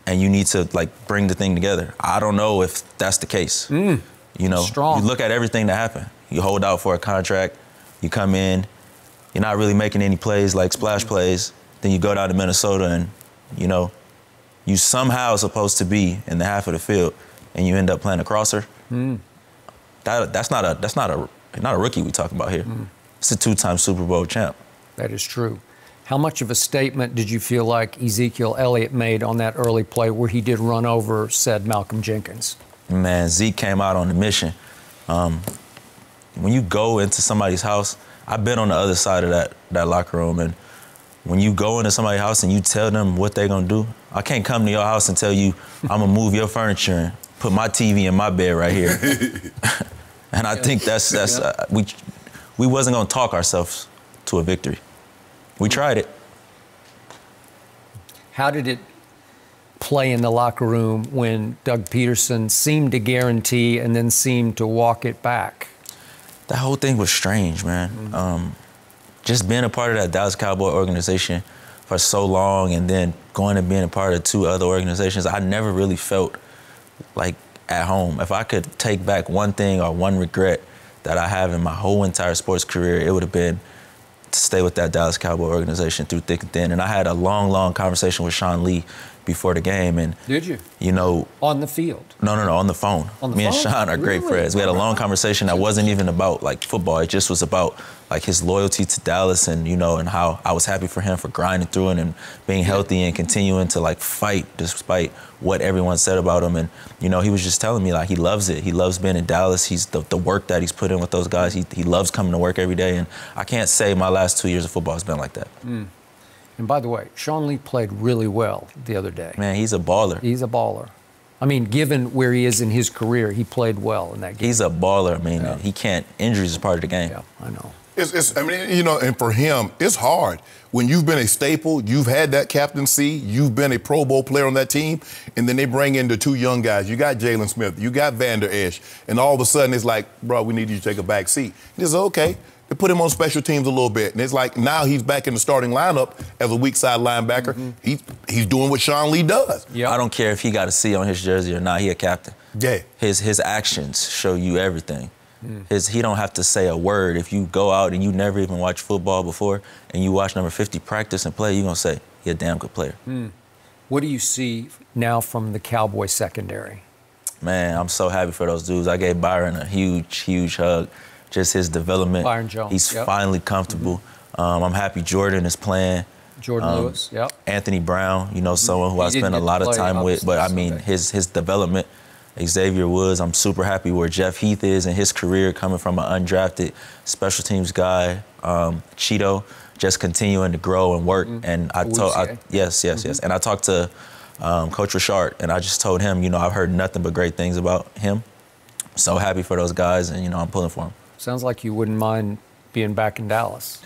And you need to, bring the thing together. I don't know if that's the case. You know, strong. You look at everything that happened. You hold out for a contract. You come in. You're not really making any plays like splash plays. Then you go down to Minnesota and, you know, you somehow supposed to be in the half of the field and you end up playing a crosser. That's not a rookie we talking about here. It's a 2-time Super Bowl champ. That is true. How much of a statement did you feel like Ezekiel Elliott made on that early play where he did run over said Malcolm Jenkins? Man, Zeke came out on a mission. When you go into somebody's house, I've been on the other side of that locker room, and when you go into somebody's house and you tell them what they're gonna do, I can't come to your house and tell you I'm gonna move your furniture and put my TV in my bed right here. And I think we wasn't gonna talk ourselves to a victory. We tried it. How did it play in the locker room when Doug Peterson seemed to guarantee and then seemed to walk it back? That whole thing was strange, man. Just being a part of that Dallas Cowboy organization for so long and then going and being a part of 2 other organizations, I never really felt like at home. If I could take back one thing or one regret that I have in my whole entire sports career, it would have been to stay with that Dallas Cowboy organization through thick and thin. And I had a long, long conversation with Sean Lee before the game. And did you? You know, on the field? No, on the phone. On the Me phone? and Sean are great friends. We had a long conversation that wasn't even about like football. It just was about like his loyalty to Dallas, and you know, and how I was happy for him for grinding through it and being healthy and continuing to like fight despite what everyone said about him. And you know, he was just telling me like he loves it. He loves being in Dallas. He's the work that he's put in with those guys. He loves coming to work every day. And I can't say my last 2 years of football has been like that. And by the way, Sean Lee played really well the other day. Man, he's a baller. He's a baller. I mean, given where he is in his career, he played well in that game. He's a baller. I mean, he can't. Injuries is part of the game. Yeah, I know. I mean, you know, and for him, it's hard. When you've been a staple, you've had that captaincy, you've been a Pro Bowl player on that team, and then they bring in the two young guys. You got Jalen Smith, you got Van Der Esch, and all of a sudden it's like, bro, we need you to take a back seat. He says, okay. They put him on special teams a little bit, and it's like now he's back in the starting lineup as a weak side linebacker. He's doing what Sean Lee does. Yep. I don't care if he got a C on his jersey or not. He a captain. Yeah. His actions show you everything. He don't have to say a word. If you go out and you never even watched football before and you watch number 50 practice and play, you're going to say, he's a damn good player. What do you see now from the Cowboys secondary? Man, I'm so happy for those dudes. I gave Byron a huge hug. Just his development. Byron Jones. He's finally comfortable. I'm happy Jordan is playing. Jordan Lewis, yep. Anthony Brown, you know, someone who I spent a lot of time with. But, I mean, his development. Xavier Woods, I'm super happy where Jeff Heath is in his career, coming from an undrafted special teams guy. Cheeto, just continuing to grow and work. And I told, yes. And I talked to Coach Richard, and I just told him, you know, I've heard nothing but great things about him. So happy for those guys, and, you know, I'm pulling for him. Sounds like you wouldn't mind being back in Dallas.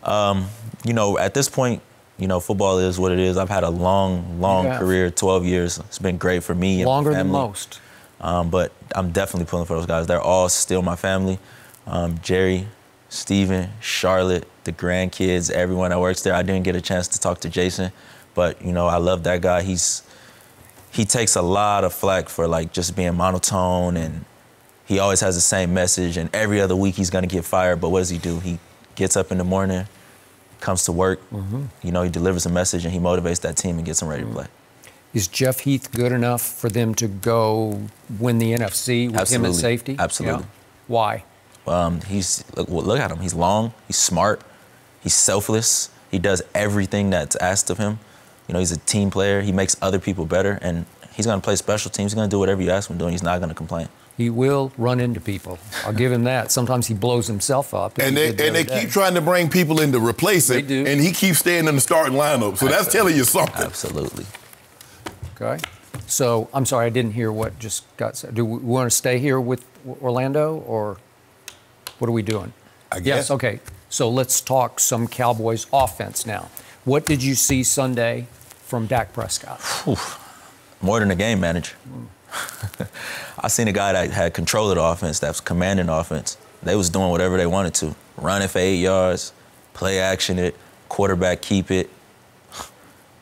You know, at this point, you know, football is what it is. I've had a long career, 12 years. It's been great for me. Longer and my family. than most. But I'm definitely pulling for those guys. They're all still my family. Jerry, Steven, Charlotte, the grandkids, everyone that works there. I didn't get a chance to talk to Jason, but, you know, I love that guy. He takes a lot of flack for, like, just being monotone, and he always has the same message, and every other week he's going to get fired. But what does he do? He gets up in the morning, comes to work, you know, he delivers a message, and he motivates that team and gets them ready to play. Is Jeff Heath good enough for them to go win the NFC with him at safety? Absolutely. Yeah. Why? Look at him. He's long, he's smart, he's selfless. He does everything that's asked of him. You know, he's a team player. He makes other people better, and he's going to play special teams. He's going to do whatever you ask him to do, and he's not going to complain. He will run into people. I'll give him that. Sometimes he blows himself up. And they keep trying to bring people in to replace him, and he keeps staying in the starting lineup. So that's telling you something. Absolutely. Okay. So, I'm sorry, I didn't hear what just got said. Do we want to stay here with Orlando, or what are we doing? I guess. Yes, okay. So let's talk some Cowboys offense now. What did you see Sunday from Dak Prescott? More than a game manager. I seen a guy that had control of the offense, that was commanding the offense. They was doing whatever they wanted to. Running for 8 yards, play action it, quarterback keep it,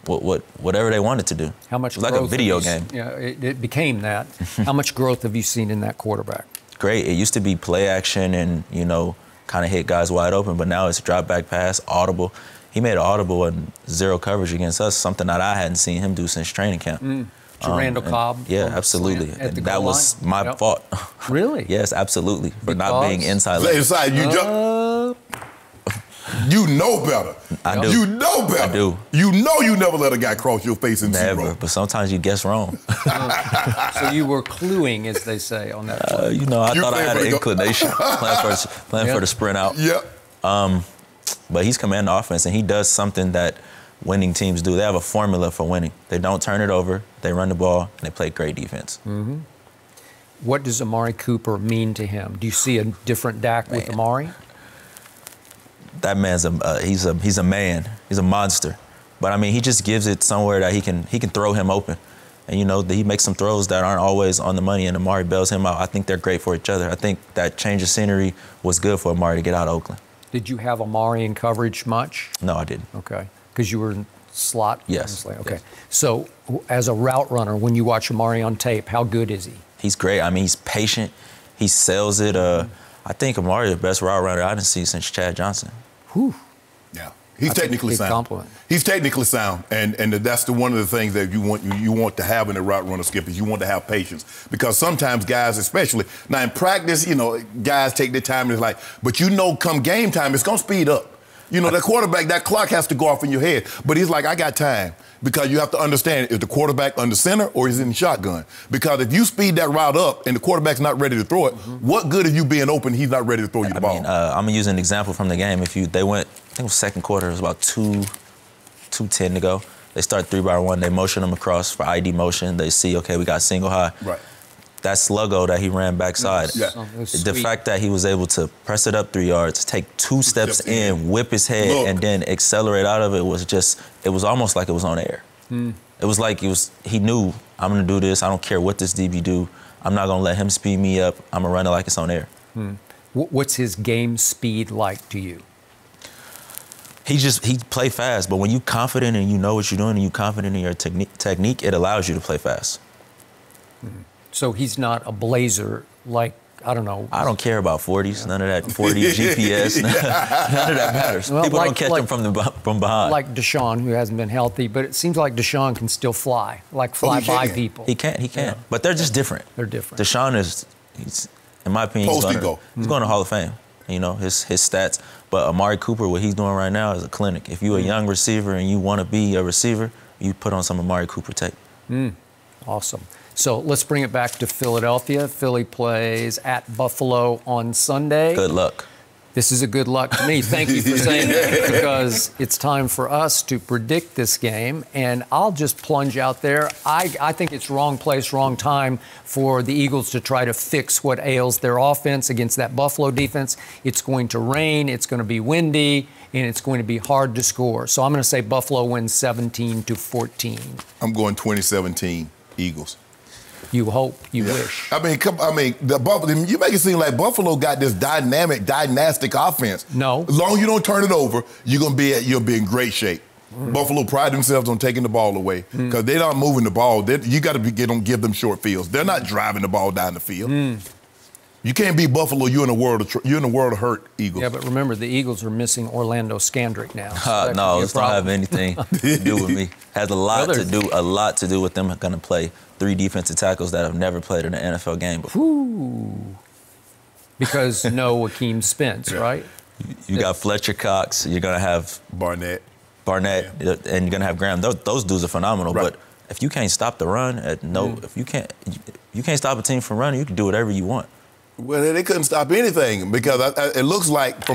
whatever they wanted to do. How much it was like a video game. Yeah, it became that. How much growth have you seen in that quarterback? Great. It used to be play action and, you know, kind of hit guys wide open, but now it's drop back pass, audible. He made an audible and zero coverage against us, something that I hadn't seen him do since training camp. Randall Cobb? Yeah, absolutely. And that was my fault. Really? Yes, absolutely. For not being inside. Inside, you know better. I do. You know better. I do. You know you never let a guy cross your face in Never, zero. but sometimes you guess wrong. So you were cluing, as they say, on that play. You know, I thought I had an inclination, playing for the sprint out. Yep. But he's commanding the offense, and he does something that winning teams do. They have a formula for winning. They don't turn it over. They run the ball, and they play great defense. What does Amari Cooper mean to him? Do you see a different Dak with Amari? That man's he's a man. He's a monster. But I mean, he just gives it somewhere that he can throw him open. And you know, he makes some throws that aren't always on the money, and Amari bails him out. I think they're great for each other. I think that change of scenery was good for Amari to get out of Oakland. Did you have Amari in coverage much? No, I didn't. Okay. Because you were in slot? Yes. Okay. Yes. So, as a route runner, when you watch Amari on tape, how good is he? He's great. I mean, he's patient. He sells it. I think Amari is the best route runner I didn't see since Chad Johnson. Whew. Yeah. He's technically sound. Compliment. He's technically sound, and that's one of the things that you want to have in a route runner, Skip, is you want to have patience, because sometimes guys, especially now in practice, guys take their time and it's like, but come game time, it's gonna speed up. The quarterback, that clock has to go off in your head, but he's like, I got time, because you have to understand, is the quarterback under center or is he in the shotgun? Because if you speed that route up and the quarterback's not ready to throw it, what good is you being open? He's not ready to throw you the ball. I'm gonna use an example from the game. They went, I think it was second quarter, it was about 2:10 to go. They start 3-by-1, they motion them across for ID motion. They see, okay, we got single high. Right. That sluggo that he ran backside, Yeah. the fact that he was able to press it up 3 yards, take 2 steps in, whip his head, and then accelerate out of it it was almost like it was on air. It was like he knew, I'm gonna do this, I don't care what this DB do, I'm not gonna let him speed me up, I'm gonna run it like it's on air. What's his game speed like to you? He play fast, but when you confident and you know what you're doing and you confident in your technique, it allows you to play fast. So he's not a blazer like, I don't know. I don't care about 40s, none of that 40 GPS, none of that matters. Well, People don't catch him from behind. Like Deshaun, who hasn't been healthy, but it seems like Deshaun can still fly by people. He can. Yeah. But they're just different. They're different. Deshaun he's in my opinion, he's going to Hall of Fame. His stats. But Amari Cooper, what he's doing right now is a clinic. If you're a young receiver and you want to be a receiver, you put on some Amari Cooper tape. Awesome. So let's bring it back to Philadelphia. Philly plays at Buffalo on Sunday. Good luck. This is a good luck to me. Thank you for saying that, because it's time for us to predict this game. And I'll just plunge out there. I think it's wrong place, wrong time for the Eagles to try to fix what ails their offense against that Buffalo defense. It's going to rain, it's going to be windy, and it's going to be hard to score. So I'm going to say Buffalo wins 17-14. I'm going 2017 Eagles. You hope, you wish. The Buffalo. You make it seem like Buffalo got this dynastic offense. No. As long as you don't turn it over, you'll be in great shape. Buffalo pride themselves on taking the ball away because they're not moving the ball. You got to give them short fields. They're not driving the ball down the field. You can't beat Buffalo. You're in a world of hurt, Eagles. Yeah, but remember, the Eagles are missing Orlando Scandrick now. So no, this don't have anything to do with me. Has a lot to do with them going to play 3 defensive tackles that have never played in an NFL game before. Ooh. Because no Akeem Spence, right? You got Fletcher Cox. You're going to have Barnett, and you're going to have Graham. Those dudes are phenomenal. Right. But if you can't stop the run, if you can't stop a team from running, you can do whatever you want. Well, they couldn't stop anything because it looks like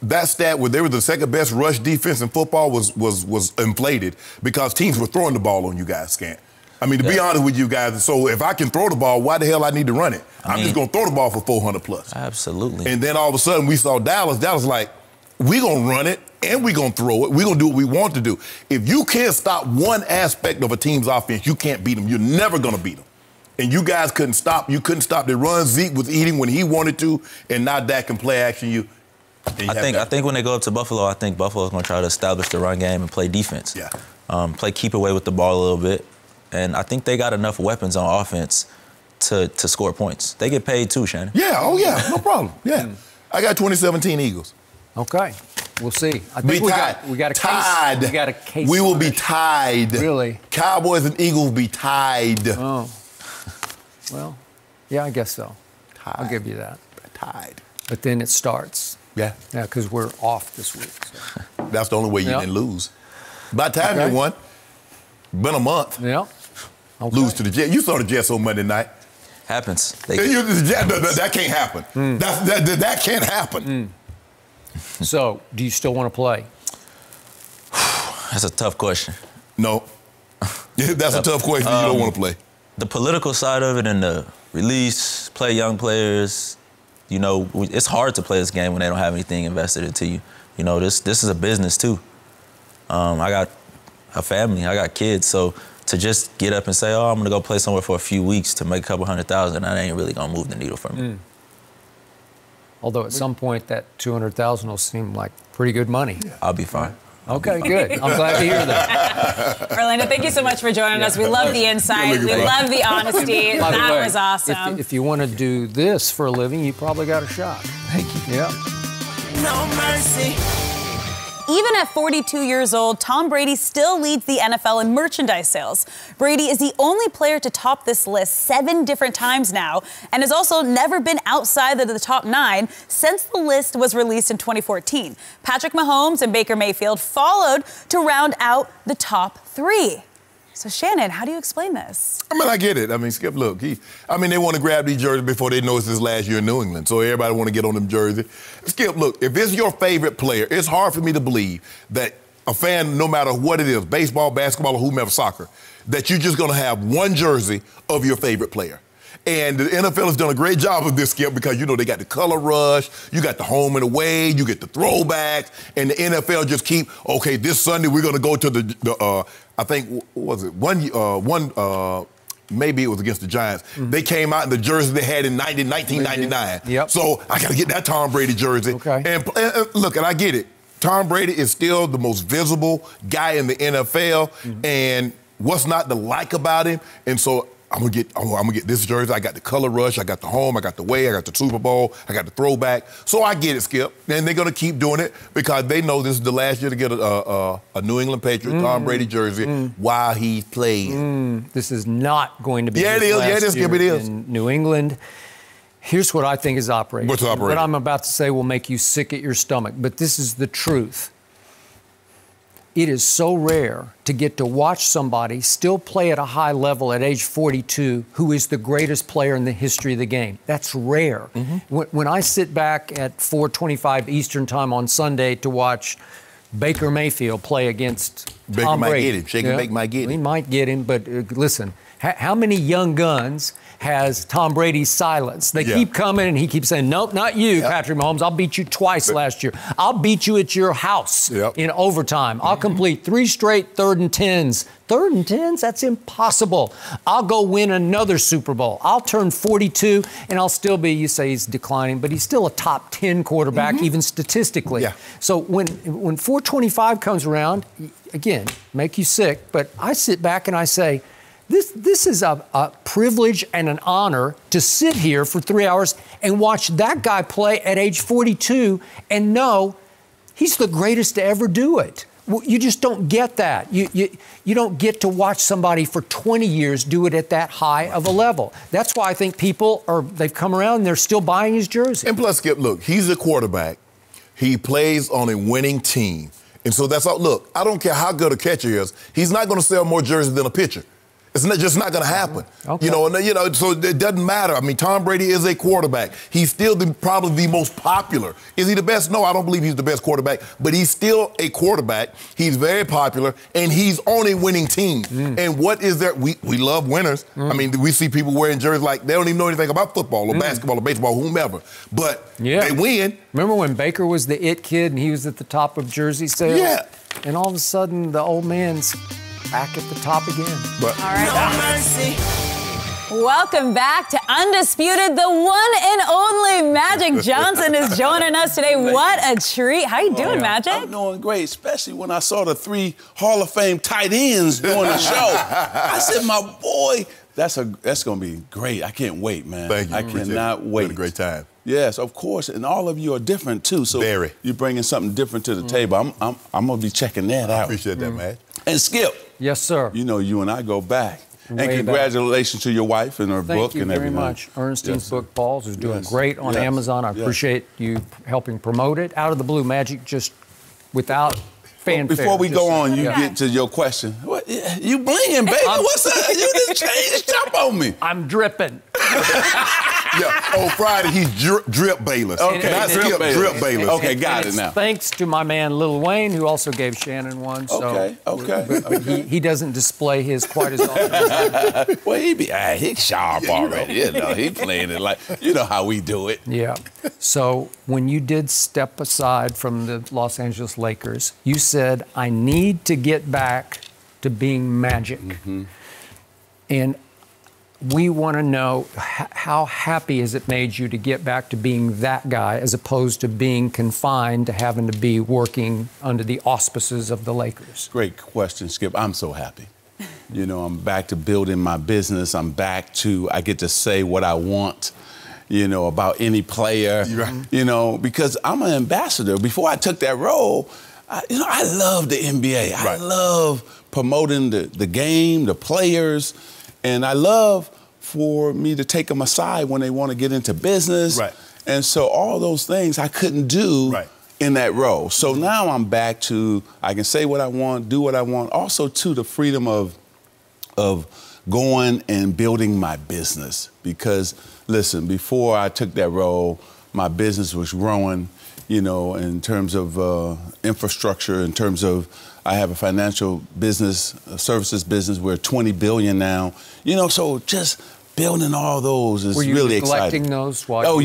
that stat where they were the second best rush defense in football was inflated because teams were throwing the ball on you guys, Scant. To be honest with you guys, so if I can throw the ball, why the hell I need to run it? I'm just going to throw the ball for 400 plus. Absolutely. And then all of a sudden we saw Dallas. Dallas like, we're going to run it and we're going to throw it. We're going to do what we want to do. If you can't stop one aspect of a team's offense, you can't beat them. You're never going to beat them. And you guys couldn't stop. You couldn't stop the run. Zeke was eating when he wanted to, and now Dak can play action you. I think when they go up to Buffalo, I think Buffalo's going to try to establish the run game and play defense. Yeah. Keep away with the ball a little bit. And I think they got enough weapons on offense to score points. They get paid too, Shannon. Yeah, no problem. Yeah. I got 2017 Eagles. Okay. We'll see. I think we got a tied. Case. We got a case. We will be tied. Really? Cowboys and Eagles will be tied. Oh. Well, yeah, I guess so. Tied. I'll give you that. Tied. But then it starts. Yeah. Yeah, because we're off this week. So. That's the only way you didn't lose. By the time you won, been a month. Yeah. Okay. Lose to the Jets. You saw the Jets on Monday night. Happens. That can't happen. That can't happen. So, do you still want to play? That's a tough question. No. That's a tough question. You don't want to play. The political side of it and the release, play young players, it's hard to play this game when they don't have anything invested into you. This is a business too. I got a family, I got kids, so to just get up and say, I'm gonna go play somewhere for a few weeks to make a couple $100,000, that ain't really gonna move the needle for me. Although at some point that $200,000 will seem like pretty good money. I'll be fine. Okay, good. I'm glad to hear that. Orlando, thank you so much for joining us. We love the insight. We love the honesty. That was awesome. If you want to do this for a living, you probably got a shot. Thank you. Yeah. No mercy. Even at 42 years old, Tom Brady still leads the NFL in merchandise sales. Brady is the only player to top this list 7 different times now and has also never been outside of the top 9 since the list was released in 2014. Patrick Mahomes and Baker Mayfield followed to round out the top 3. So, Shannon, how do you explain this? I mean, I get it. I mean, Skip, look, they want to grab these jerseys before they know it's his last year in New England. So everybody want to get on them jerseys. Skip, look, if it's your favorite player, it's hard for me to believe that a fan, no matter what it is, baseball, basketball, or whomever, soccer, that you're just going to have one jersey of your favorite player. And the NFL has done a great job of this, Skip, because, they got the color rush, you got the home and away, you get the throwbacks, and the NFL just keep, okay, this Sunday we're going to go to the I think, what was it, maybe it was against the Giants. Mm-hmm. They came out in the jersey they had in 1999. Yep. So I got to get that Tom Brady jersey. Okay. And look, and I get it. Tom Brady is still the most visible guy in the NFL, and what's not to like about him? And so I'm gonna get this jersey. I got the color rush. I got the home. I got the way. I got the Super Bowl. I got the throwback. So I get it, Skip. And they're gonna keep doing it because they know this is the last year to get a New England Patriot Tom Brady jersey while he's playing. This is not going to be. Yeah, it is. Yeah, it is, Skip. It is. In New England. Here's what I think is operating. What's operating? What I'm about to say will make you sick at your stomach, but this is the truth. It is so rare to get to watch somebody still play at a high level at age 42 who is the greatest player in the history of the game. That's rare. When I sit back at 4:25 Eastern time on Sunday to watch Baker Mayfield play against Tom Brady. Baker might get him. He might get him, but listen, how many young guns has Tom Brady silenced? They keep coming, and he keeps saying, nope, not you, Patrick Mahomes. I'll beat you twice last year. I'll beat you at your house in overtime. I'll complete 3 straight 3rd and 10s. 3rd and 10s? That's impossible. I'll go win another Super Bowl. I'll turn 42, and I'll still be, you say he's declining, but he's still a top 10 quarterback, even statistically. Yeah. So when 425 comes around, again, make you sick, but I sit back and I say, This is a privilege and an honor to sit here for 3 hours and watch that guy play at age 42 and know he's the greatest to ever do it. You just don't get that. You don't get to watch somebody for 20 years do it at that high of a level. That's why I think they've come around and they're still buying his jersey. And plus, Skip, look, he's a quarterback. He plays on a winning team. And so that's all. Look, I don't care how good a catcher is. He's not going to sell more jerseys than a pitcher. It's just not going to happen. Okay. So it doesn't matter. I mean, Tom Brady is a quarterback. He's still probably the most popular. Is he the best? No, I don't believe he's the best quarterback, but he's still a quarterback. He's very popular, and he's on a winning team. And what is there? We love winners. I mean, we see people wearing jerseys like they don't even know anything about football or basketball or baseball, whomever, but they win. Remember when Baker was the it kid and he was at the top of jersey sales? Yeah. And all of a sudden, the old man's back at the top again. But all right. No mercy. Welcome back to Undisputed. The one and only Magic Johnson is joining us today. What a treat. How you doing, Magic? I'm doing great, especially when I saw the 3 Hall of Fame tight ends doing the show. I said, my boy, that's going to be great. I can't wait, man. Thank you. I cannot wait. It's been a great time. Yes, of course, and all of you are different, too. So Very. You're bringing something different to the table. I'm going to be checking that out. I appreciate that, man. And Skip. Yes, sir. You and I go back. Way and congratulations to your wife and her book and everything. Thank you very much. Ernestine's book, Paul's, is doing great on Amazon. I appreciate you helping promote it. Out of the blue, Magic, just without fanfare. Before we go on, you get to your question. What, you blinging, baby. What's that? You didn't change. Jump on me. I'm dripping. On Friday, he's drip Bayless. Okay, not Skip, drip Bayless. Okay, got it now. Thanks to my man Lil Wayne, who also gave Shannon one. So, okay. He doesn't display his quite as often. Well, he's sharp already. He playing it like, how we do it. Yeah. So when you did step aside from the Los Angeles Lakers, you said, I need to get back to being Magic. And we want to know how happy has it made you to get back to being that guy as opposed to being confined to having to be working under the auspices of the Lakers? Great question, Skip. I'm so happy. I'm back to building my business. I get to say what I want, about any player, because I'm an ambassador. Before I took that role, I love the NBA. I love promoting the game, the players, and I love for me to take them aside when they want to get into business. Right. And so all those things I couldn't do in that role. So now I'm back to, I can say what I want, do what I want. Also, to the freedom of going and building my business. Because, listen, before I took that role, my business was growing, you know, in terms of infrastructure, in terms of, I have a financial business, a services business. We're $20 billion now. You know, so just building all those is really exciting. Were you neglecting those? Oh,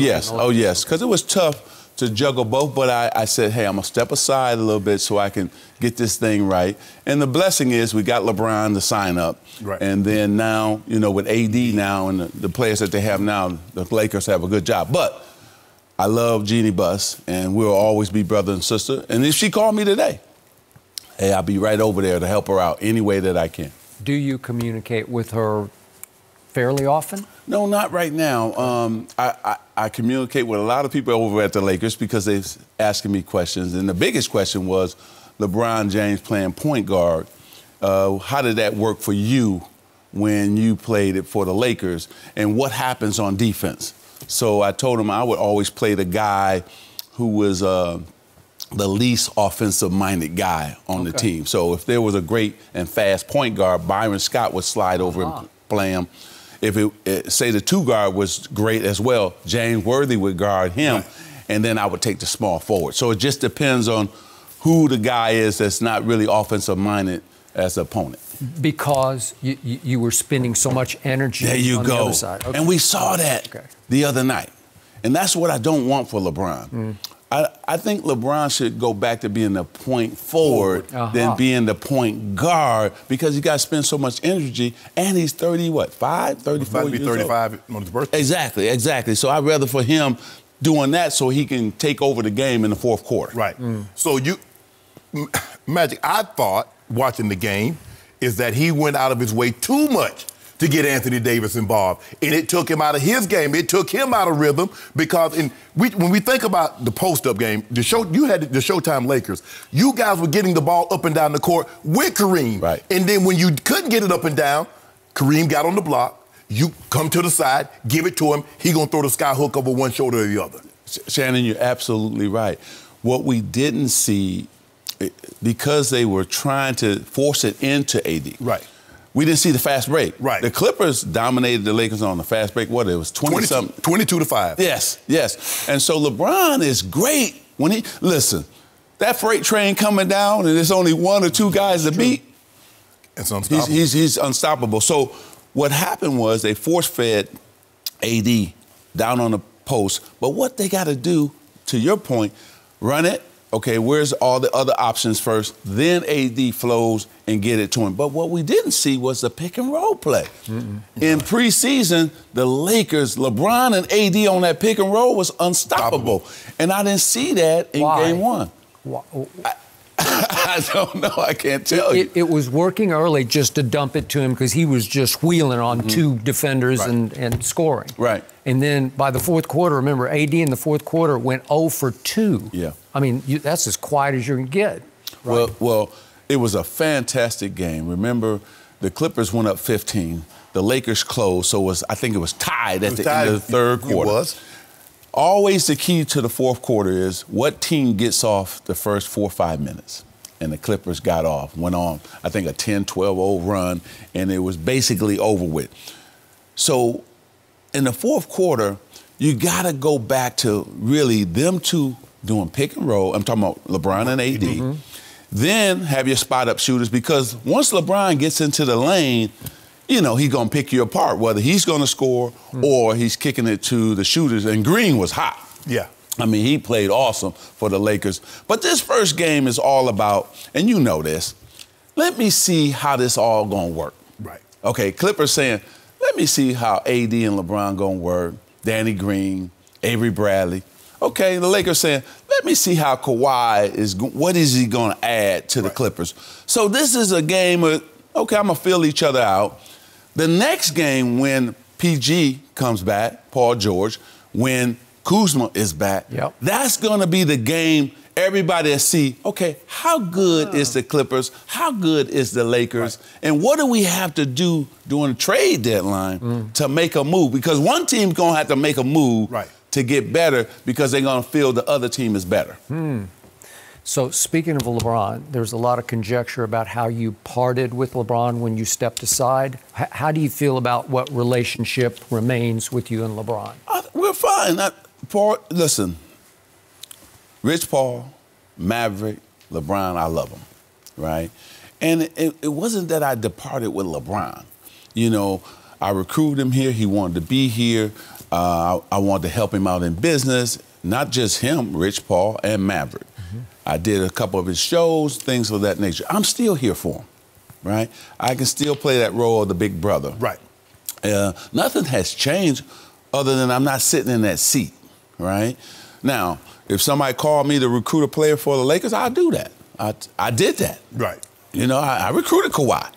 yes, because it was tough to juggle both, but I said, hey, I'm going to step aside a little bit so I can get this thing right. And the blessing is we got LeBron to sign up. Right. And then now, you know, with AD now and the players that they have now, the Lakers have a good job. But I love Jeannie Buss, and we'll always be brother and sister. And if she called me today, hey, I'll be right over there to help her out any way that I can. Do you communicate with her fairly often? No, not right now. I communicate with a lot of people over at the Lakers because they're asking me questions. And the biggest question was LeBron James playing point guard. How did that work for you when you played it for the Lakers? And what happens on defense? So I told him I would always play the guy who was the least offensive-minded guy on the team. So if there was a great and fast point guard, Byron Scott would slide over and play him. If say the two guard was great as well, James Worthy would guard him, and then I would take the small forward. So it just depends on who the guy is that's not really offensive-minded as an opponent. Because you were spending so much energy on the other side. And we saw that the other night. And that's what I don't want for LeBron. I think LeBron should go back to being the point forward than being the point guard because he got to spend so much energy, and he's 35 years 35 old. On his birthday. Exactly. So I'd rather for him doing that so he can take over the game in the fourth quarter. Right. So Magic, I thought, watching the game, is that he went out of his way too much to get Anthony Davis involved. And it took him out of his game. It took him out of rhythm because when we think about the post-up game, you had the Showtime Lakers. You guys were getting the ball up and down the court with Kareem. Right. And then when you couldn't get it up and down, Kareem got on the block. You come to the side, give it to him. He going to throw the sky hook over one shoulder or the other. Shannon, you're absolutely right. What we didn't see, because they were trying to force it into AD. Right. We didn't see the fast break. Right. The Clippers dominated the Lakers on the fast break. What, it was 20-something? 22-5. Yes. And so LeBron is great when listen, that freight train coming down and there's only one or two guys to beat. It's unstoppable. He's unstoppable. So what happened was they force-fed AD down on the post. But what they got to do, to your point, run it. Okay, where's all the other options first? Then AD flows and get it to him. But what we didn't see was the pick and roll play. In preseason, the Lakers, LeBron and AD on that pick and roll was unstoppable. And I didn't see that in game one. I don't know. I can't tell you. It was working early just to dump it to him because he was just wheeling on two defenders and scoring. Right. And then by the fourth quarter, remember, AD in the fourth quarter went 0 for 2. Yeah. I mean, that's as quiet as you can get. Right? Well, it was a fantastic game. Remember, the Clippers went up 15. The Lakers closed, so I think it was tied at the end of the third quarter. It was. Always the key to the fourth quarter is what team gets off the first 4 or 5 minutes. And the Clippers got off, went on, I think, a 10-12-0 run, and it was basically over with. So in the fourth quarter, you got to go back to really them two doing pick and roll. I'm talking about LeBron and AD. Then have your spot-up shooters because once LeBron gets into the lane, you know, he's going to pick you apart, whether he's going to score or he's kicking it to the shooters. And Green was hot. Yeah. I mean, he played awesome for the Lakers. But this first game is all about, and you know this, let me see how this all going to work. Right. Okay, Clippers saying, let me see how AD and LeBron going to work. Danny Green, Avery Bradley. Okay, the Lakers saying, let me see how Kawhi what is he going to add to the Clippers? So this is a game of, okay, I'm going to fill each other out. The next game, when PG comes back, Paul George, when Kuzma is back, that's going to be the game everybody to see, okay, how good is the Clippers? How good is the Lakers? Right. And what do we have to do during the trade deadline to make a move? Because one team's going to have to make a move to get better because they're going to feel the other team is better. So speaking of LeBron, there's a lot of conjecture about how you parted with LeBron when you stepped aside. How do you feel about what relationship remains with you and LeBron? We're fine. Listen, Rich Paul, Maverick, LeBron, I love them, right? And it wasn't that I departed with LeBron. You know, I recruited him here. He wanted to be here. I wanted to help him out in business. Not just him, Rich Paul and Maverick. I did a couple of his shows, things of that nature. I'm still here for him, right? I can still play that role of the big brother. Right. Nothing has changed other than I'm not sitting in that seat, right? Now, if somebody called me to recruit a player for the Lakers, I'll do that. I did that. Right. You know, I recruited Kawhi,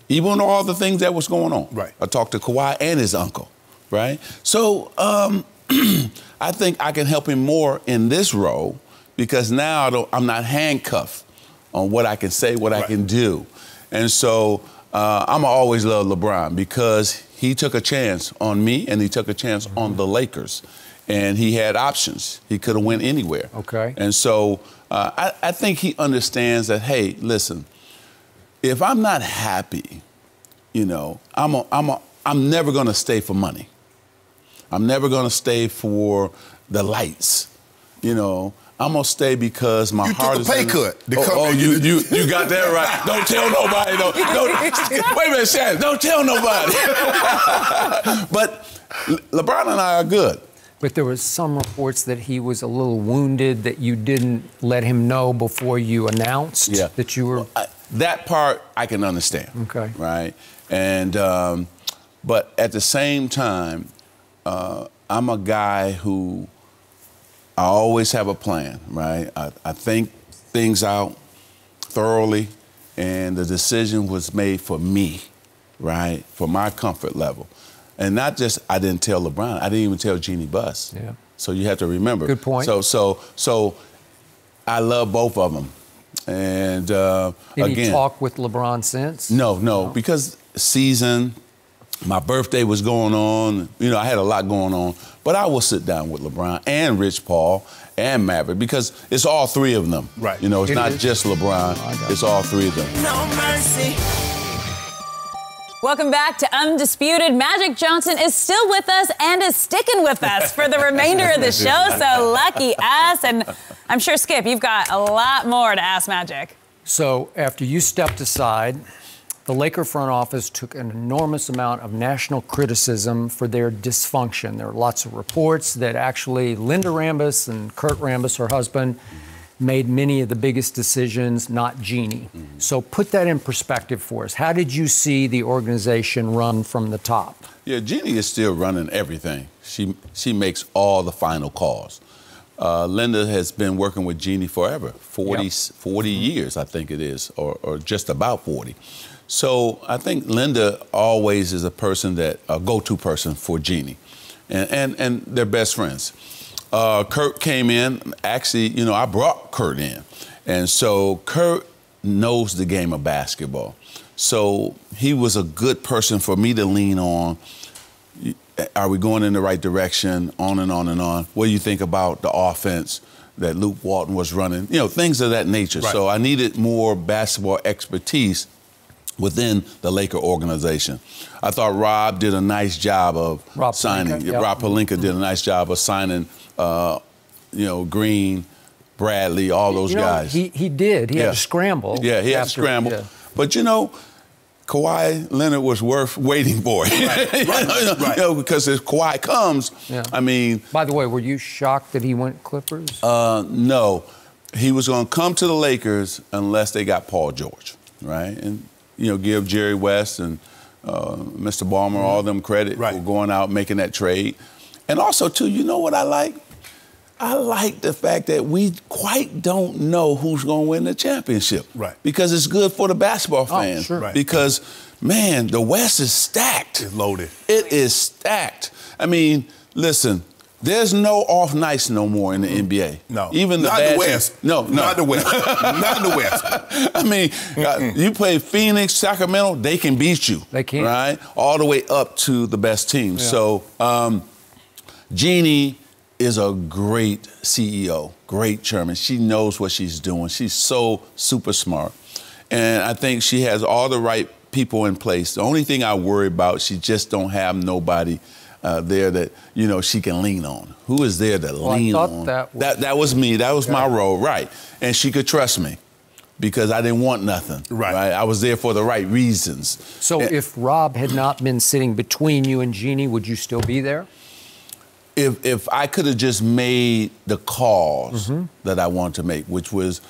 even with all the things that was going on. Right. I talked to Kawhi and his uncle, right? So I think I can help him more in this role because now I'm not handcuffed on what I can say, what I can do. And so I'm always love LeBron because he took a chance on me and he took a chance on the Lakers. And he had options. He could have went anywhere. Okay. And so I think he understands that, hey, listen, if I'm not happy, you know, I'm never going to stay for money. I'm never going to stay for the lights, you know. I'm gonna stay because my heart is. You took a pay cut. You got that right. Don't tell nobody. Wait a minute, Shannon. Don't tell nobody. But LeBron and I are good. But there was some reports that he was a little wounded, that you didn't let him know before you announced that you were. That part I can understand. Okay. Right. And but at the same time, I'm a guy who. I always have a plan, right? I think things out thoroughly, and the decision was made for me, right? For my comfort level. And not just, I didn't tell LeBron, I didn't even tell Jeannie Buss. Yeah. So you have to remember. Good point. So I love both of them. And Did again. you talk with LeBron since? No, because season, my birthday was going on. You know, I had a lot going on. But I will sit down with LeBron and Rich Paul and Maverick because it's all three of them. Right. You know, it's not just LeBron. It's all three of them. No mercy. Welcome back to Undisputed. Magic Johnson is still with us and is sticking with us for the remainder of the show, so lucky us. And I'm sure, Skip, you've got a lot more to ask Magic. So after you stepped aside, the Laker front office took an enormous amount of national criticism for their dysfunction. There are lots of reports that actually Linda Rambis and Kurt Rambis, her husband, made many of the biggest decisions, not Jeannie. So put that in perspective for us. How did you see the organization run from the top? Yeah, Jeannie is still running everything. She makes all the final calls. Linda has been working with Jeannie forever, 40 years, I think it is, or just about 40. So I think Linda always is a person that, a go-to person for Jeannie. And they're best friends. Kurt came in, actually, you know, I brought Kurt in. And so Kurt knows the game of basketball. So he was a good person for me to lean on. Are we going in the right direction? On and on and on. What do you think about the offense that Luke Walton was running? You know, things of that nature. Right. So I needed more basketball expertise within the Laker organization. I thought Rob did a nice job of signing. Rob Pelinka did a nice job of signing, you know, Green, Bradley, all those guys. He did. He had to scramble. Yeah, he had to scramble. Yeah. But, you know, Kawhi Leonard was worth waiting for. Right. You know, because if Kawhi comes, I mean. By the way, were you shocked that he went Clippers? No. He was going to come to the Lakers unless they got Paul George, right? And, you know, give Jerry West and Mr. Ballmer all them credit for going out making that trade. And also, too, you know what I like? I like the fact that we quite don't know who's going to win the championship. Right. Because it's good for the basketball fans. Sure. Right. Because, man, the West is stacked. It's loaded. It is stacked. I mean, listen, There's no off nights no more in the NBA. No. Even the not bad the West. teams. No. Not the West. Not the West. I mean, you play Phoenix, Sacramento, they can beat you. They can. Right? All the way up to the best teams. Yeah. So, Jeannie is a great CEO, great chairman. She knows what she's doing. She's so super smart. And I think she has all the right people in place. The only thing I worry about, she just don't have nobody there that, she can lean on. Who is there to lean on? That was me. That was my role, right. And she could trust me because I didn't want nothing. Right. I was there for the right reasons. So if Rob had not been sitting between you and Jeannie, would you still be there? If I could have just made the calls that I wanted to make, which was,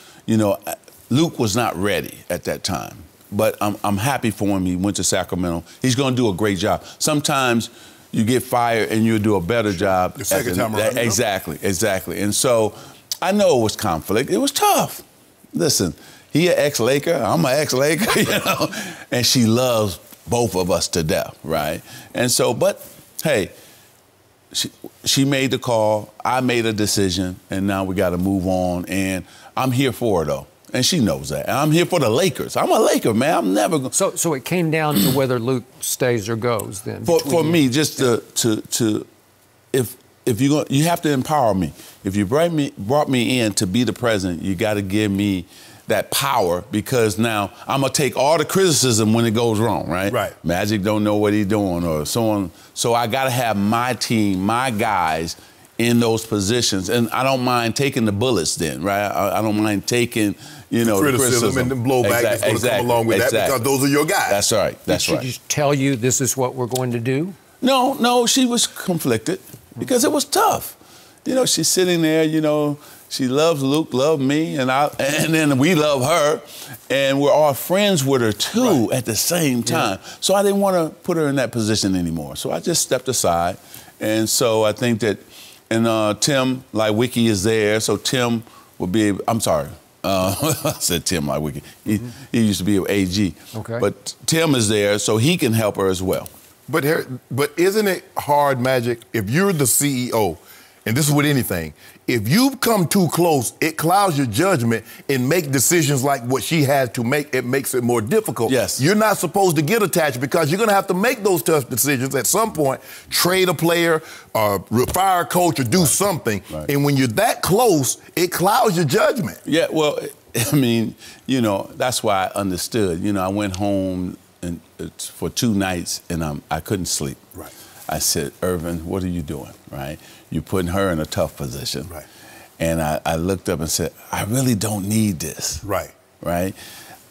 Luke was not ready at that time. But I'm happy for him. He went to Sacramento. He's going to do a great job. Sometimes you get fired and you'll do a better job. The second time around. Exactly. And so I know it was conflict. It was tough. Listen, he an ex-Laker, I'm an ex-Laker, and she loves both of us to death, right? And so, but hey, she made the call, I made a decision, and now we got to move on. And I'm here for her, though. And she knows that. And I'm here for the Lakers. I'm a Laker, man. I'm never going. So it came down to whether Luke stays or goes then. For me, just if you have to empower me. If you brought me in to be the president, you got to give me that power, because now I'm gonna take all the criticism when it goes wrong, right? Right. Magic don't know what he's doing or so on. So I got to have my team, my guys, in those positions, and I don't mind taking the bullets then, right? I don't mind taking, the criticism and the blowback that's going to come along with that, because those are your guys. That's right. That's right. Did she tell you this is what we're going to do? No, she was conflicted because it was tough. She's sitting there, she loves Luke, loved me, and then we love her, and we're all friends with her too at the same time. Yeah. So I didn't want to put her in that position anymore. So I just stepped aside, and so I think that. And Tim Lywicki is there, so Tim will be able, I'm sorry, I said Tim Lywicki. He used to be with AG. Okay. But Tim is there, so he can help her as well. But isn't it hard, Magic, if you're the CEO, and this is with anything, if you come too close, it clouds your judgment and make decisions like what she had to make. It makes it more difficult. Yes. You're not supposed to get attached because you're going to have to make those tough decisions at some point, trade a player, fire a coach, or do something. Right. And when you're that close, it clouds your judgment. Yeah, well, I mean, that's why I understood. I went home for 2 nights and I couldn't sleep. Right. I said, Irvin, what are you doing, right? You're putting her in a tough position. Right. And I looked up and said, I really don't need this. Right. Right?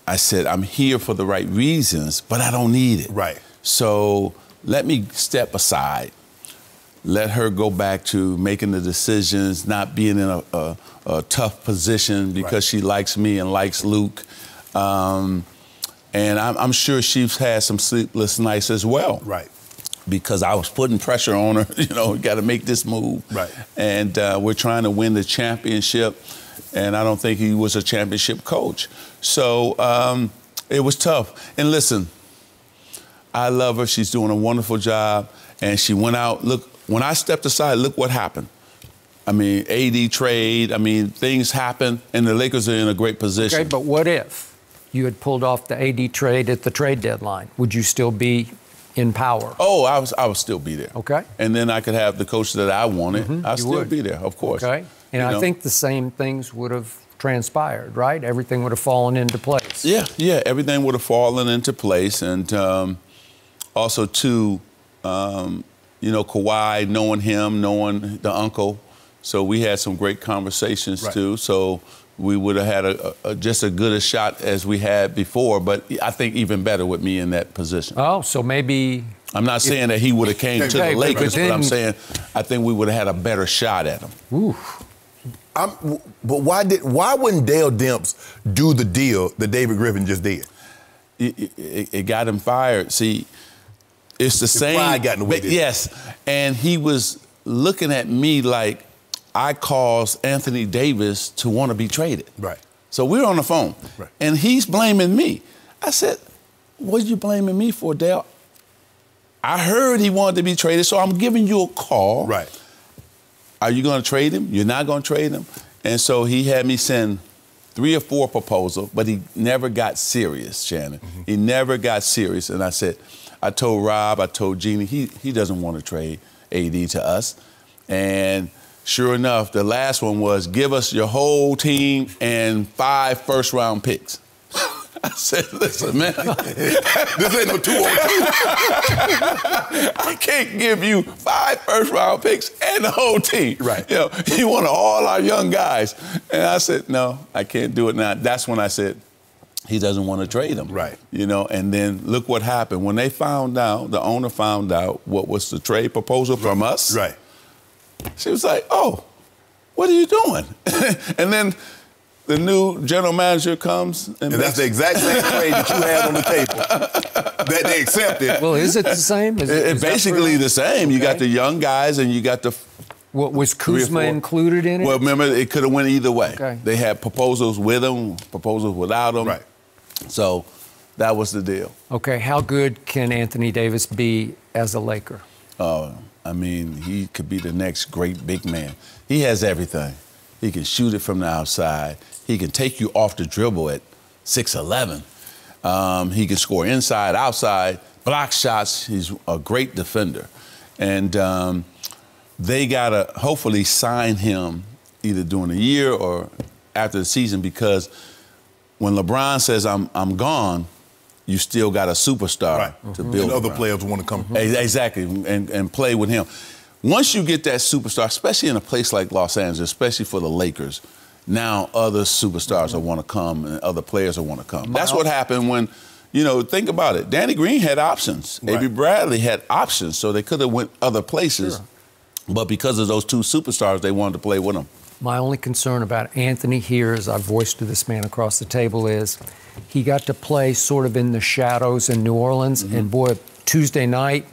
I said, I'm here for the right reasons, but I don't need it. Right. So let me step aside. Let her go back to making the decisions, not being in a tough position because she likes me and likes Luke. And I'm sure she's had some sleepless nights as well. Right. Because I was putting pressure on her, got to make this move. Right. And we're trying to win the championship, and I don't think he was a championship coach. So it was tough. And listen, I love her. She's doing a wonderful job. And she went out. Look, when I stepped aside, look what happened. I mean, AD trade. I mean, things happen, and the Lakers are in a great position. Okay, but what if you had pulled off the AD trade at the trade deadline? Would you still be in power? Oh, I would still be there. Okay. And then I could have the coach that I wanted. I'd still be there, of course. Okay. And I think the same things would have transpired, right? Everything would have fallen into place. Yeah, everything would have fallen into place. And also, too, Kawhi, knowing him, knowing the uncle. So we had some great conversations, too. So we would have had just as good a shot as we had before, but I think even better with me in that position. Oh, so maybe... I'm not saying that he would have came to the Lakers, but I'm saying I think we would have had a better shot at him. Ooh. But why wouldn't Dale Demps do the deal that David Griffin just did? It got him fired. See, it's the same... Pride got in the way. Yes, and he was looking at me like I caused Anthony Davis to want to be traded. Right. So we were on the phone, and he's blaming me. I said, what are you blaming me for, Dale? I heard he wanted to be traded, so I'm giving you a call. Right. are you going to trade him? You're not going to trade him? And so he had me send 3 or 4 proposals, but he never got serious, Shannon. Mm-hmm. He never got serious. And I told Rob, I told Jeannie, he doesn't want to trade AD to us. And sure enough, the last one was, give us your whole team and 5 first-round picks. I said, listen, man, this ain't no 2-on-2. I can't give you 5 first-round picks and the whole team. Right. You know, you want all our young guys. And I said, no, I can't do it now. That's when I said, he doesn't want to trade them. Right. You know, and then look what happened. When they found out, the owner found out what was the trade proposal from us. Right. She was like, oh, what are you doing? And then the new general manager comes. And that's the exact same trade that you had on the table that they accepted. Well, is it the same? It's basically the same. Okay. You got the young guys and you got the... What, was Kuzma included in it? Well, remember, it could have went either way. Okay. They had proposals with him, proposals without him. Right. So that was the deal. Okay, how good can Anthony Davis be as a Laker? I mean, he could be the next great big man. He has everything. He can shoot it from the outside. He can take you off the dribble at 6'11". He can score inside, outside, block shots. He's a great defender. And they got to hopefully sign him either during the year or after the season, because when LeBron says, I'm gone, you still got a superstar to build. And other players want to come. Exactly, and play with him. Once you get that superstar, especially in a place like Los Angeles, especially for the Lakers, now other superstars will want to come and other players will want to come. That's what happened when, you know, think about it. Danny Green had options. Right. A.B. Bradley had options, so they could have went other places. Sure. But because of those 2 superstars, they wanted to play with them. My only concern about Anthony here, as I've voiced to this man across the table, is he got to play sort of in the shadows in New Orleans. Mm-hmm. And boy, Tuesday night,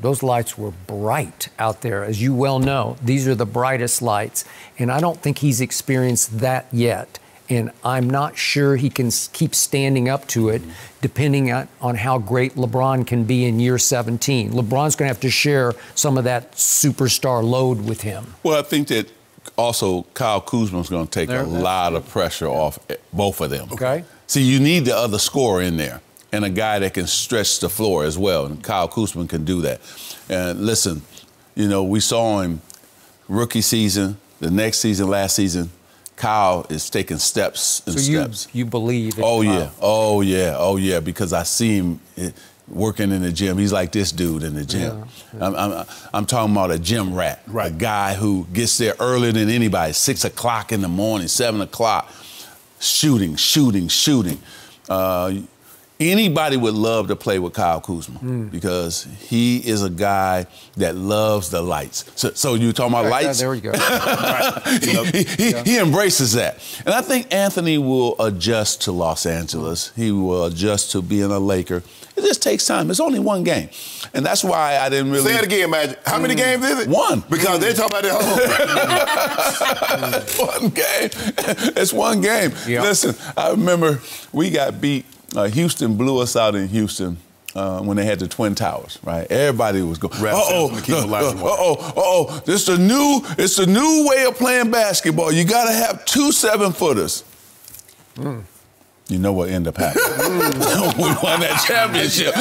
those lights were bright out there. As you well know, these are the brightest lights. And I don't think he's experienced that yet. And I'm not sure he can keep standing up to it, depending on how great LeBron can be in year 17. LeBron's going to have to share some of that superstar load with him. Well, I think that also Kyle Kuzma's going to take a lot of pressure off both of them. Okay. See, you need the other scorer in there and a guy that can stretch the floor as well, and Kyle Kuzma can do that. And listen, you know, we saw him rookie season, the next season, last season. Kyle is taking steps and steps. You believe in Kyle. Oh, yeah, because I see him working in the gym. He's like this dude in the gym. Yeah. I'm talking about a gym rat, a guy who gets there earlier than anybody, 6 o'clock in the morning, 7 o'clock, shooting. Anybody would love to play with Kyle Kuzma because he is a guy that loves the lights. So you talking about lights? There we go. He embraces that. And I think Anthony will adjust to Los Angeles. He will adjust to being a Laker. It just takes time. It's only 1 game. And that's why I didn't really... Say it again, Magic. How many games is it? 1. Because they talk about that whole 1 game. It's 1 game. Yep. Listen, I remember we got beat. Houston blew us out in Houston when they had the Twin Towers, right? Everybody was going, it's the new way of playing basketball. You got to have 2 7-footers. You know what ended up happening? We won that championship.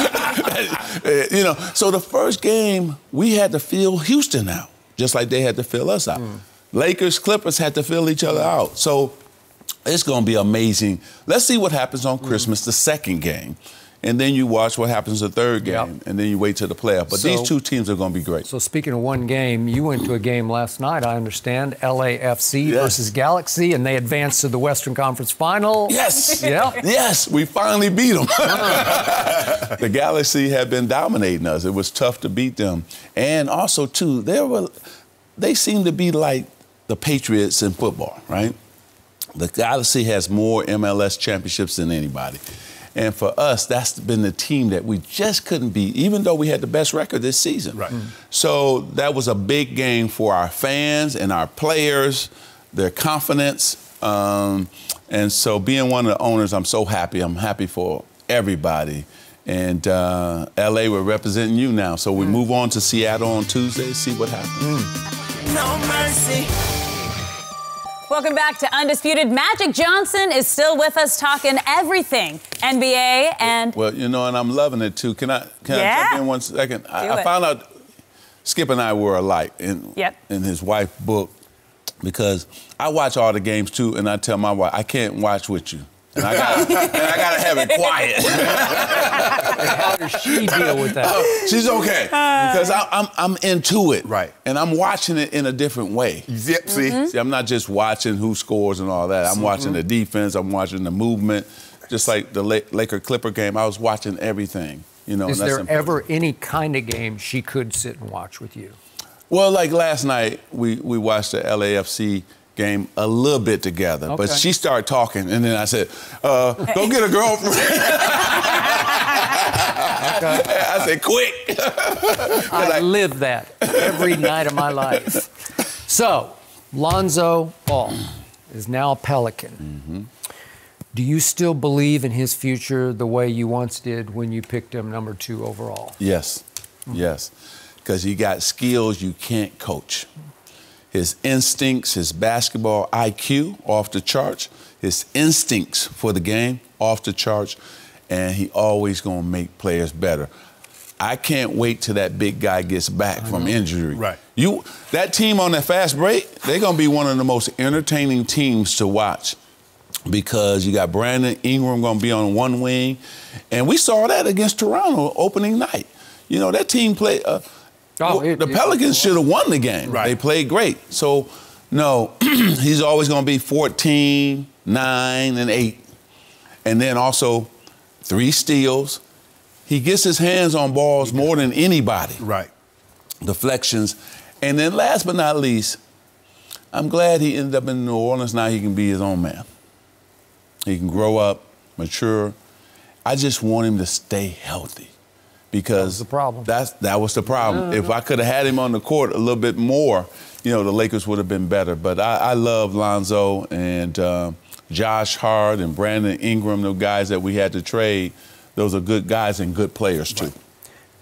You know, so the first game, we had to fill Houston out, just like they had to fill us out. Lakers, Clippers had to fill each other out. So it's going to be amazing. Let's see what happens on Christmas, the 2nd game. And then you watch what happens the 3rd game. And then you wait till the playoff. But these 2 teams are going to be great. So speaking of 1 game, you went to a game last night, I understand, LAFC versus Galaxy, and they advanced to the Western Conference Final. Yes. Yes, we finally beat them. The Galaxy had been dominating us. It was tough to beat them. And also, too, they seem to be like the Patriots in football, right? The Galaxy has more MLS championships than anybody. And for us, that's been the team that we just couldn't beat, even though we had the best record this season. Right. So that was a big game for our fans and our players, their confidence. And so being one of the owners, I'm so happy. I'm happy for everybody. And L.A., we're representing you now. So we move on to Seattle on Tuesday, see what happens. No mercy. Welcome back to Undisputed. Magic Johnson is still with us talking everything NBA and... Well, you know, and I'm loving it, too. Can I jump in 1 second? I found out Skip and I were alike in his wife's book because I watch all the games, too, and I tell my wife, I can't watch with you. And I gotta have it quiet. How does she deal with that? She's okay because I'm into it, right? And I'm watching it in a different way. Yep. See, I'm not just watching who scores and all that. I'm watching the defense. I'm watching the movement. Just like the Laker-Clipper game, I was watching everything. You know. Is there ever any kind of game she could sit and watch with you? Well, like last night, we watched the LAFC game a little bit together, but she started talking, and then I said, "Go get a girlfriend." I said, "Quick!" I live that every night of my life. So, Lonzo Ball is now a Pelican. Do you still believe in his future the way you once did when you picked him number 2 overall? Yes, yes, because he got skills you can't coach. His instincts, his basketball IQ, off the charts. His instincts for the game, off the charts. And he always gonna make players better. I can't wait till that big guy gets back from injury. Right. That team on that fast break, they're gonna be one of the most entertaining teams to watch because you got Brandon Ingram gonna be on one wing. And we saw that against Toronto opening night. You know, that team played... the Pelicans should have won the game. Right. They played great. So, no, he's always going to be 14, 9, and 8. And then also 3 steals. He gets his hands on balls more than anybody. Right. Deflections. And then last but not least, I'm glad he ended up in New Orleans. Now he can be his own man. He can grow up, mature. I just want him to stay healthy. Because that was the problem. That was the problem. If I could have had him on the court a little bit more, you know, the Lakers would have been better. But I love Lonzo and Josh Hart and Brandon Ingram, the guys that we had to trade. Those are good guys and good players, too.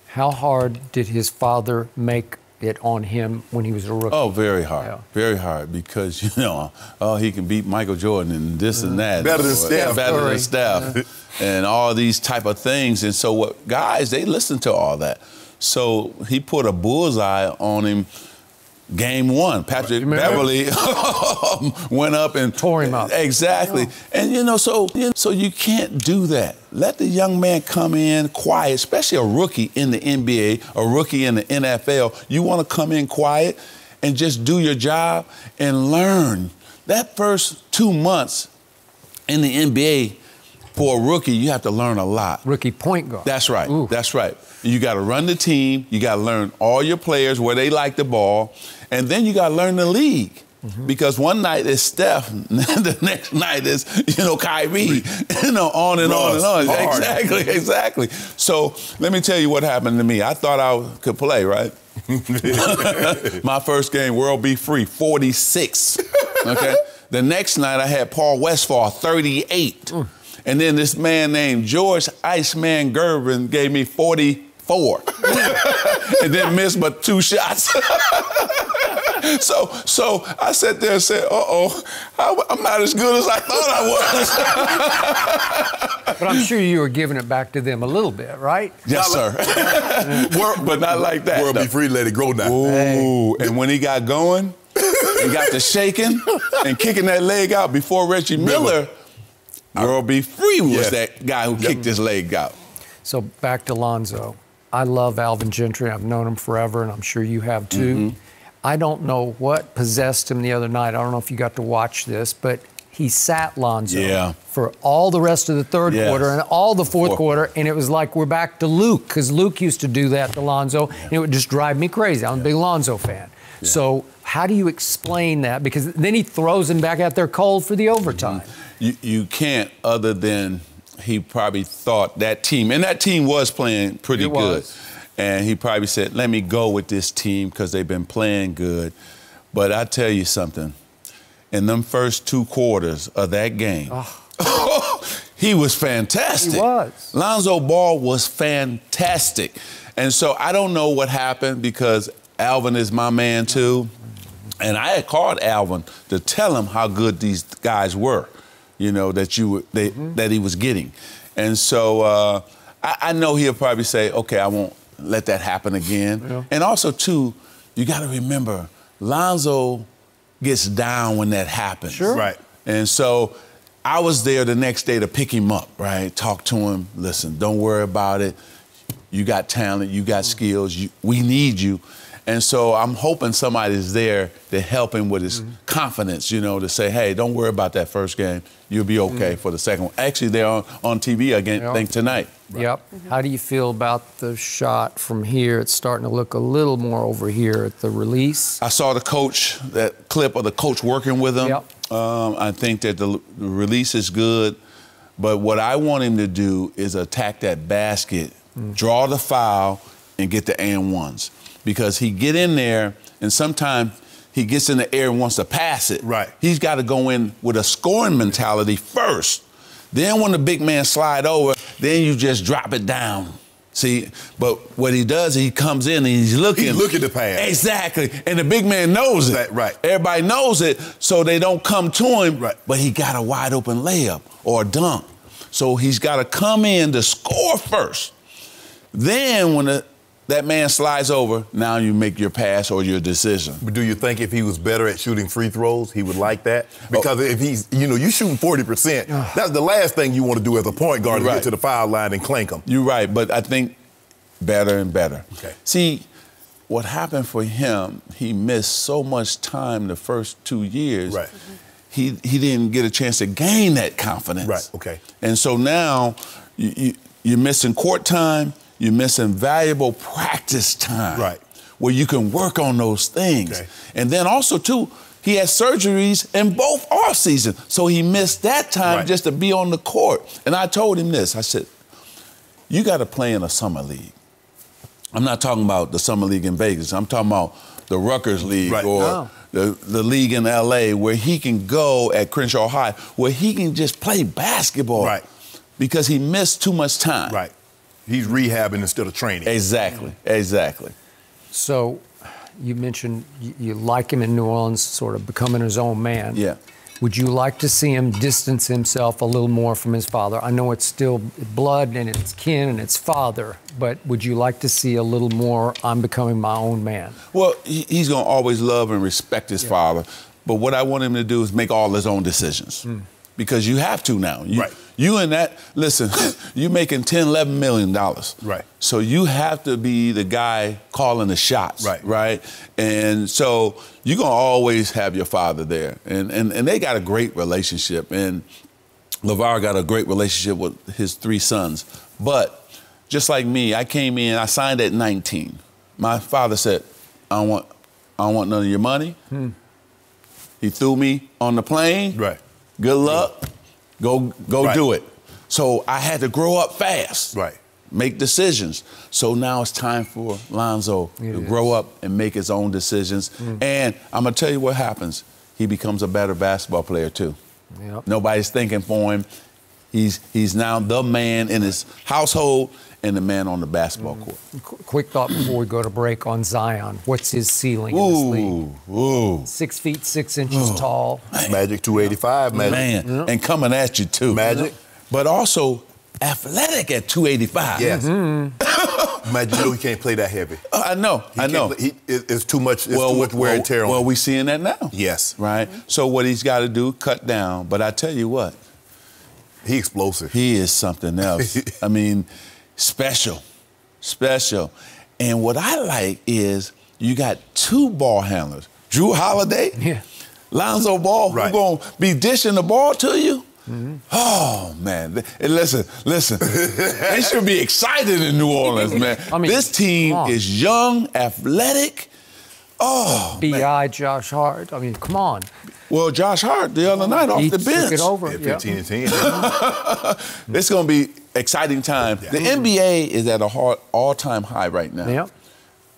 How hard did his father make it on him when he was a rookie? Oh, very hard. Yeah. Very hard because, you know, he can beat Michael Jordan and this and that. Better than Steph. Better than Steph. And all these type of things. And so guys, they listen to all that. So he put a bullseye on him game 1. Patrick Beverly went up and tore him up. Exactly. Yeah. And, you know, so you can't do that. Let the young man come in quiet, especially a rookie in the NBA, a rookie in the NFL. You want to come in quiet and just do your job and learn. That first 2 months in the NBA, for a rookie, you have to learn a lot. Rookie point guard. That's right. Ooh. That's right. You got to run the team. You got to learn all your players, where they like the ball. And then you got to learn the league. Because one night is Steph, the next night is, you know, Kyrie, you know, on and on and on. Hard. Exactly. So let me tell you what happened to me. I thought I could play, right? My first game, World Be Free, 46. Okay. The next night I had Paul Westphal, 38. And then this man named George Iceman Gervin gave me 44. And then missed but 2 shots. So I sat there and said, I'm not as good as I thought I was. But I'm sure you were giving it back to them a little bit, right? Yes, sir. But not like that. World Be Free, let it grow now. Ooh, hey. And when he got going, he got to shaking and kicking that leg out before Reggie Miller, World Be Free was that guy who kicked his leg out. So back to Lonzo. I love Alvin Gentry. I've known him forever, and I'm sure you have too. I don't know what possessed him the other night. I don't know if you got to watch this, but he sat Lonzo for all the rest of the third quarter and all the fourth quarter, and it was like we're back to Luke, because Luke used to do that to Lonzo, and it would just drive me crazy. I'm a big Lonzo fan. So how do you explain that? Because then he throws him back out there cold for the overtime. You can't, other than he probably thought that team, and that team was playing pretty good. And he probably said, let me go with this team because they've been playing good. But I tell you something, in them first 2 quarters of that game, he was fantastic. He was. Lonzo Ball was fantastic. And so I don't know what happened because Alvin is my man too. And I had called Alvin to tell him how good these guys were, you know, that he was getting. And so I know he'll probably say, okay, I won't let that happen again. Yeah. And also, too, you got to remember, Lonzo gets down when that happens. Sure. Right. And so I was there the next day to pick him up, right? Talk to him. Listen, don't worry about it. You got talent. You got skills. We need you. And so I'm hoping somebody's there to help him with his confidence, you know, to say, hey, don't worry about that first game. You'll be okay for the second one. Actually, they're on TV again, I think, tonight. Right. Yep. How do you feel about the shot from here? It's starting to look a little more over here at the release. I saw that clip of the coach working with him. Yep. I think that the release is good. But what I want him to do is attack that basket, draw the foul, and get the and ones. Because he get in there, and sometimes he gets in the air and wants to pass it. Right. He's got to go in with a scoring mentality first. Then when the big man slide over, then you just drop it down. See, but what he does, he comes in and he's looking. He's looking to pass. Exactly. And the big man knows it. Right. Everybody knows it, so they don't come to him. Right. But he got a wide open layup or a dunk. So he's got to come in to score first. Then when that man slides over, now you make your pass or your decision. But do you think if he was better at shooting free throws, he would like that? Because if he's, you shooting 40%, that's the last thing you want to do as a point guard, to get to the foul line and clank them. You're right, but I think better and better. Okay. See, what happened for him, he missed so much time the first 2 years. Right. He didn't get a chance to gain that confidence. Right, okay. And so now you're missing court time, you're missing valuable practice time. Right. Where you can work on those things. Okay. And then also, too, he had surgeries in both off season. So he missed that time just to be on the court. And I told him this. I said, you got to play in a summer league. I'm not talking about the summer league in Vegas. I'm talking about the Rutgers League or the league in L.A. where he can go at Crenshaw High, where he can just play basketball. Right. Because he missed too much time. Right. He's rehabbing instead of training. Exactly. Exactly. So you mentioned you like him in New Orleans, sort of becoming his own man. Yeah. Would you like to see him distance himself a little more from his father? I know it's still blood and it's kin and it's father, but would you like to see a little more, I'm becoming my own man? Well, he's going to always love and respect his father, but what I want him to do is make all his own decisions. Because you have to now. You and that, listen, you're making $10, $11 million. Right. So you have to be the guy calling the shots. Right. And so you're going to always have your father there. And they got a great relationship. And LeVar got a great relationship with his 3 sons. But just like me, I came in, I signed at 19. My father said, I don't want none of your money. He threw me on the plane. Right. Good luck. Go do it. So I had to grow up fast. Right. Make decisions. So now it's time for Lonzo to grow up and make his own decisions. And I'm going to tell you what happens. He becomes a better basketball player, too. Yep. Nobody's thinking for him. He's now the man in his household and the man on the basketball court. Quick thought before we go to break on Zion. What's his ceiling in this league? 6 feet 6 inches tall. Magic 285, Magic. Man, and coming at you, too. Magic. But also athletic at 285. Yes. Magic, he can't play that heavy. I know. It's too much. It's too much wear and tear on him. Well, we're seeing that now. Yes. Right? So what he's got to do, cut down. But I tell you what. He's explosive. He is something else. I mean, special. And what I like is you got 2 ball handlers. Drew Holiday, Lonzo Ball, who's going to be dishing the ball to you. Oh, man. Listen. They should be excited in New Orleans, man. I mean, this team is young, athletic. Oh, B.I. Josh Hart. I mean, come on. Well, Josh Hart the other night off the bench. Took it over. 15 and 10. It's going to be exciting time. The NBA is at an all-time high right now.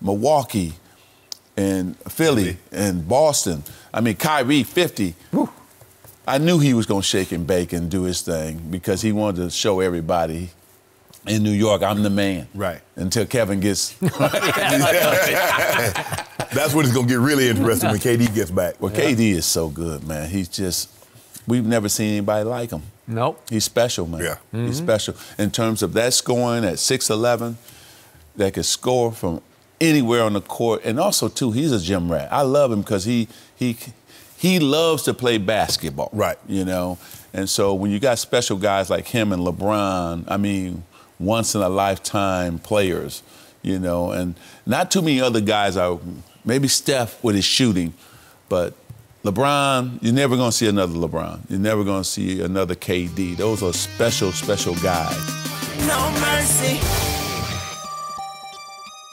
Milwaukee and Philly and Boston. I mean, Kyrie, 50. Woo. I knew he was going to shake and bake and do his thing because he wanted to show everybody in New York, I'm the man. Right. Until Kevin gets... That's when it's going to get really interesting when KD gets back. Well, KD is so good, man. He's just, we've never seen anybody like him. Nope. He's special, man. Yeah. He's special. In terms of that scoring at 6'11", that could score from anywhere on the court. And also, too, he's a gym rat. I love him because he loves to play basketball. Right. You know? And so when you got special guys like him and LeBron, I mean, once-in-a-lifetime players, you know, and not too many other guys are, maybe Steph with his shooting, but LeBron, you're never going to see another LeBron. You're never going to see another KD. Those are special, special guys. No mercy.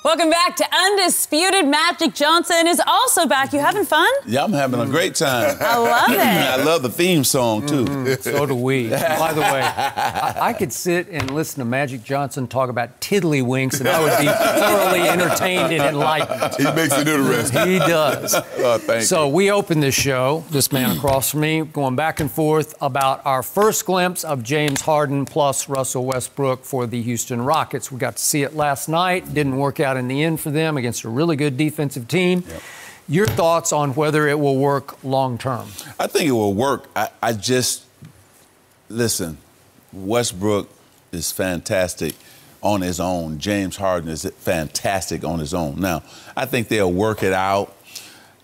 Welcome back to Undisputed. Magic Johnson is also back. You having fun? Yeah, I'm having a great time. I love it. I love the theme song, too. So do we. By the way, I could sit and listen to Magic Johnson talk about tiddlywinks, and I would be thoroughly entertained and enlightened. He makes it interesting. He does. Oh, thank So you. we opened this show, this man across from me, going back and forth about our first glimpse of James Harden plus Russell Westbrook for the Houston Rockets. We got to see it last night. Didn't work out in the end for them against a really good defensive team. Yep. Your thoughts on whether it will work long term? I think it will work. I just, listen, Westbrook is fantastic on his own. James Harden is fantastic on his own. Now, I think they'll work it out.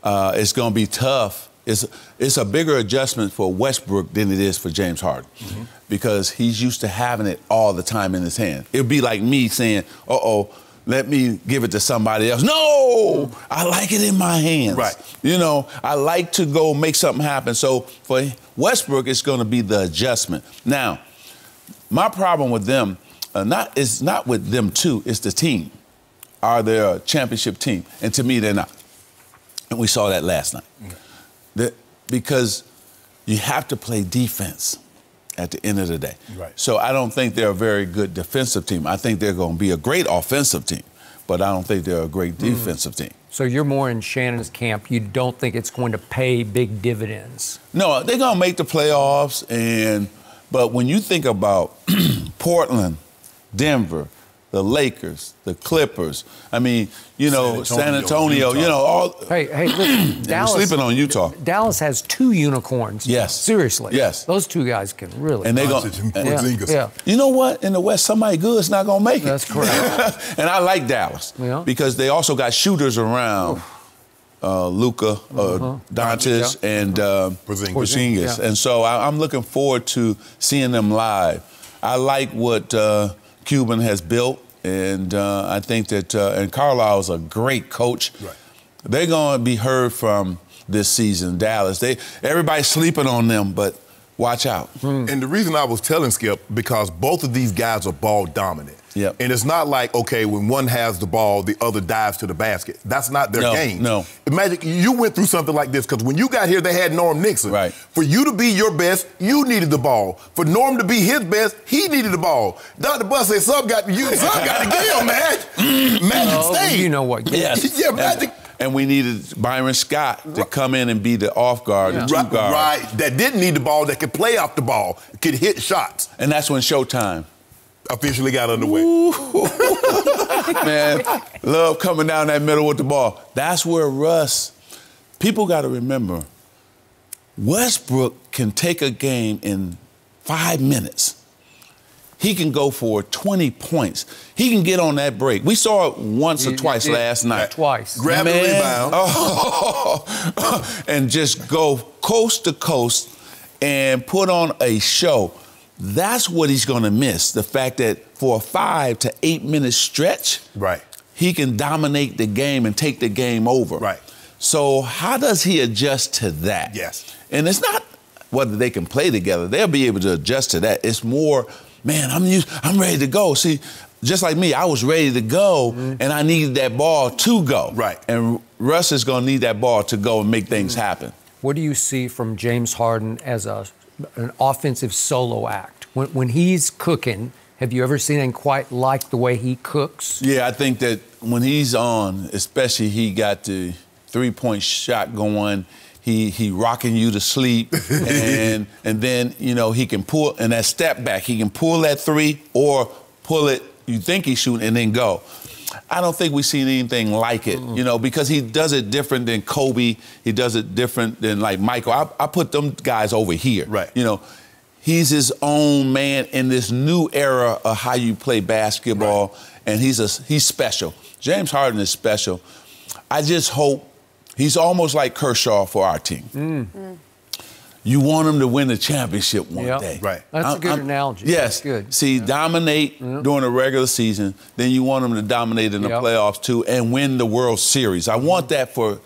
It's going to be tough. It's a bigger adjustment for Westbrook than it is for James Harden because he's used to having it all the time in his hand. It would be like me saying, uh-oh, let me give it to somebody else. No, I like it in my hands. Right. You know, I like to go make something happen. So for Westbrook, it's going to be the adjustment. Now, my problem with them, it's not with them too, it's the team. Are they a championship team? And to me, they're not. And we saw that last night. Because you have to play defense at the end of the day. Right. So I don't think they're a very good defensive team. I think they're going to be a great offensive team, but I don't think they're a great defensive team. So you're more in Shannon's camp. You don't think it's going to pay big dividends? No, they're going to make the playoffs, but when you think about Portland, Denver, the Lakers, the Clippers, I mean, you know, San Antonio, you know, all. Hey, listen, Dallas. We're sleeping on Utah. Dallas has 2 unicorns. Yes. Seriously. Yes. Those 2 guys can really. And they're going yeah. You know what? In the West, somebody good's not going to make it. That's correct. And I like Dallas because they also got shooters around. Luka, Doncic, and Porzingis. Yeah. And so I'm looking forward to seeing them live. I like what Cuban has built. And I think that and Carlisle's a great coach. Right. They're going to be heard from this season, Dallas. Everybody's sleeping on them, but watch out. And the reason I was telling Skip, because both of these guys are ball dominant. Yep. And it's not like, okay, when one has the ball, the other dives to the basket. That's not their game. No. Magic, you went through something like this because when you got here, they had Norm Nixon. Right. For you to be your best, you needed the ball. For Norm to be his best, he needed the ball. Dr. Bus said, Sub got to give him, Magic stayed. You know what? Yes. Yeah, Magic. And we needed Byron Scott to come in and be the off guard, the two guard. Right, that didn't need the ball, that could play off the ball, could hit shots. And that's when Showtime officially got underway. Man, love coming down that middle with the ball. That's where Russ, people got to remember, Westbrook can take a game in 5 minutes. He can go for 20 points. He can get on that break. We saw it once or twice last night. Twice. Grab the rebound. And just go coast to coast and put on a show. That's what he's going to miss, the fact that for a 5 to 8 minute stretch, he can dominate the game and take the game over. Right. So how does he adjust to that? Yes. And it's not whether they can play together. They'll be able to adjust to that. It's more, man, I'm ready to go. See, just like me, I was ready to go, and I needed that ball to go. Right. And Russ is going to need that ball to go and make things happen. What do you see from James Harden as an offensive solo act? When he's cooking, have you ever seen him quite like the way he cooks? Yeah, I think that when he's on, especially he got the three-point shot going, he rocking you to sleep, and then, you know, he can pull, and that step back, he can pull that three or pull it, you think he's shooting, and then go. I don't think we've seen anything like it, you know, because he does it different than Kobe. He does it different than, like, Michael. I put them guys over here. Right. You know, he's his own man in this new era of how you play basketball, and he's special. James Harden is special. I just hope he's almost like Kershaw for our team. You want him to win the championship one day. Right. That's a good analogy. Yes. That's good. See, dominate during the regular season, then you want him to dominate in the playoffs too and win the World Series. I want that for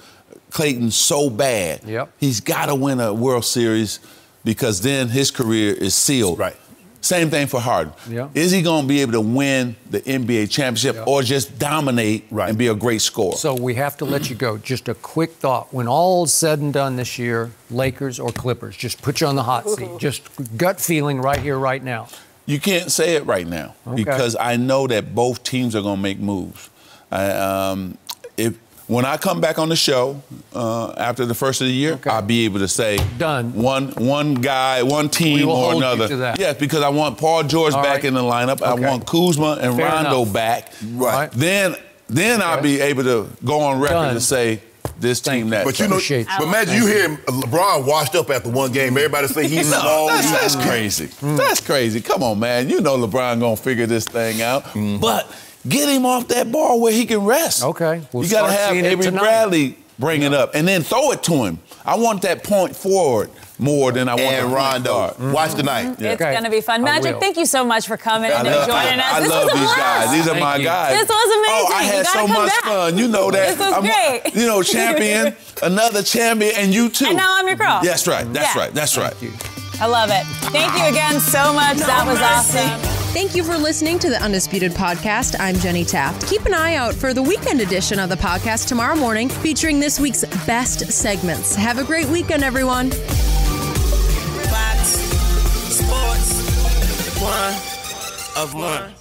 Clayton so bad. He's got to win a World Series because then his career is sealed. Right. Same thing for Harden. Is he going to be able to win the NBA championship or just dominate and be a great scorer? So we have to let you go. Just a quick thought. When all's said and done this year, Lakers or Clippers, just put you on the hot seat. Just gut feeling right here, right now. You can't say it right now because I know that both teams are going to make moves. When I come back on the show after the first of the year, I'll be able to say done. One guy, one team or another. Yes, because I want Paul George back in the lineup. I want Kuzma and Rondo back. Right. Then I'll be able to go on record and say this team that. But you know, but imagine you hear LeBron washed up after one game. Everybody say he's small. That's crazy. That's crazy. Come on, man. You know LeBron gonna figure this thing out. But get him off that ball where he can rest. Okay. We'll you got to have Avery Bradley bring it up and then throw it to him. I want that point forward more than I want and Rondo. Watch tonight. It's going to be fun. Magic, thank you so much for coming and joining us. I love these guys. These are my guys. This was amazing. Oh, I had so much fun. You know that. This was great. You know, champion, another champion, and you too. And now I'm your girl. That's right. That's right. That's right. I love it. Thank you again so much. That was awesome. Thank you for listening to the Undisputed podcast. I'm Jenny Taft. Keep an eye out for the weekend edition of the podcast tomorrow morning, featuring this week's best segments. Have a great weekend, everyone. Fox Sports, one of one.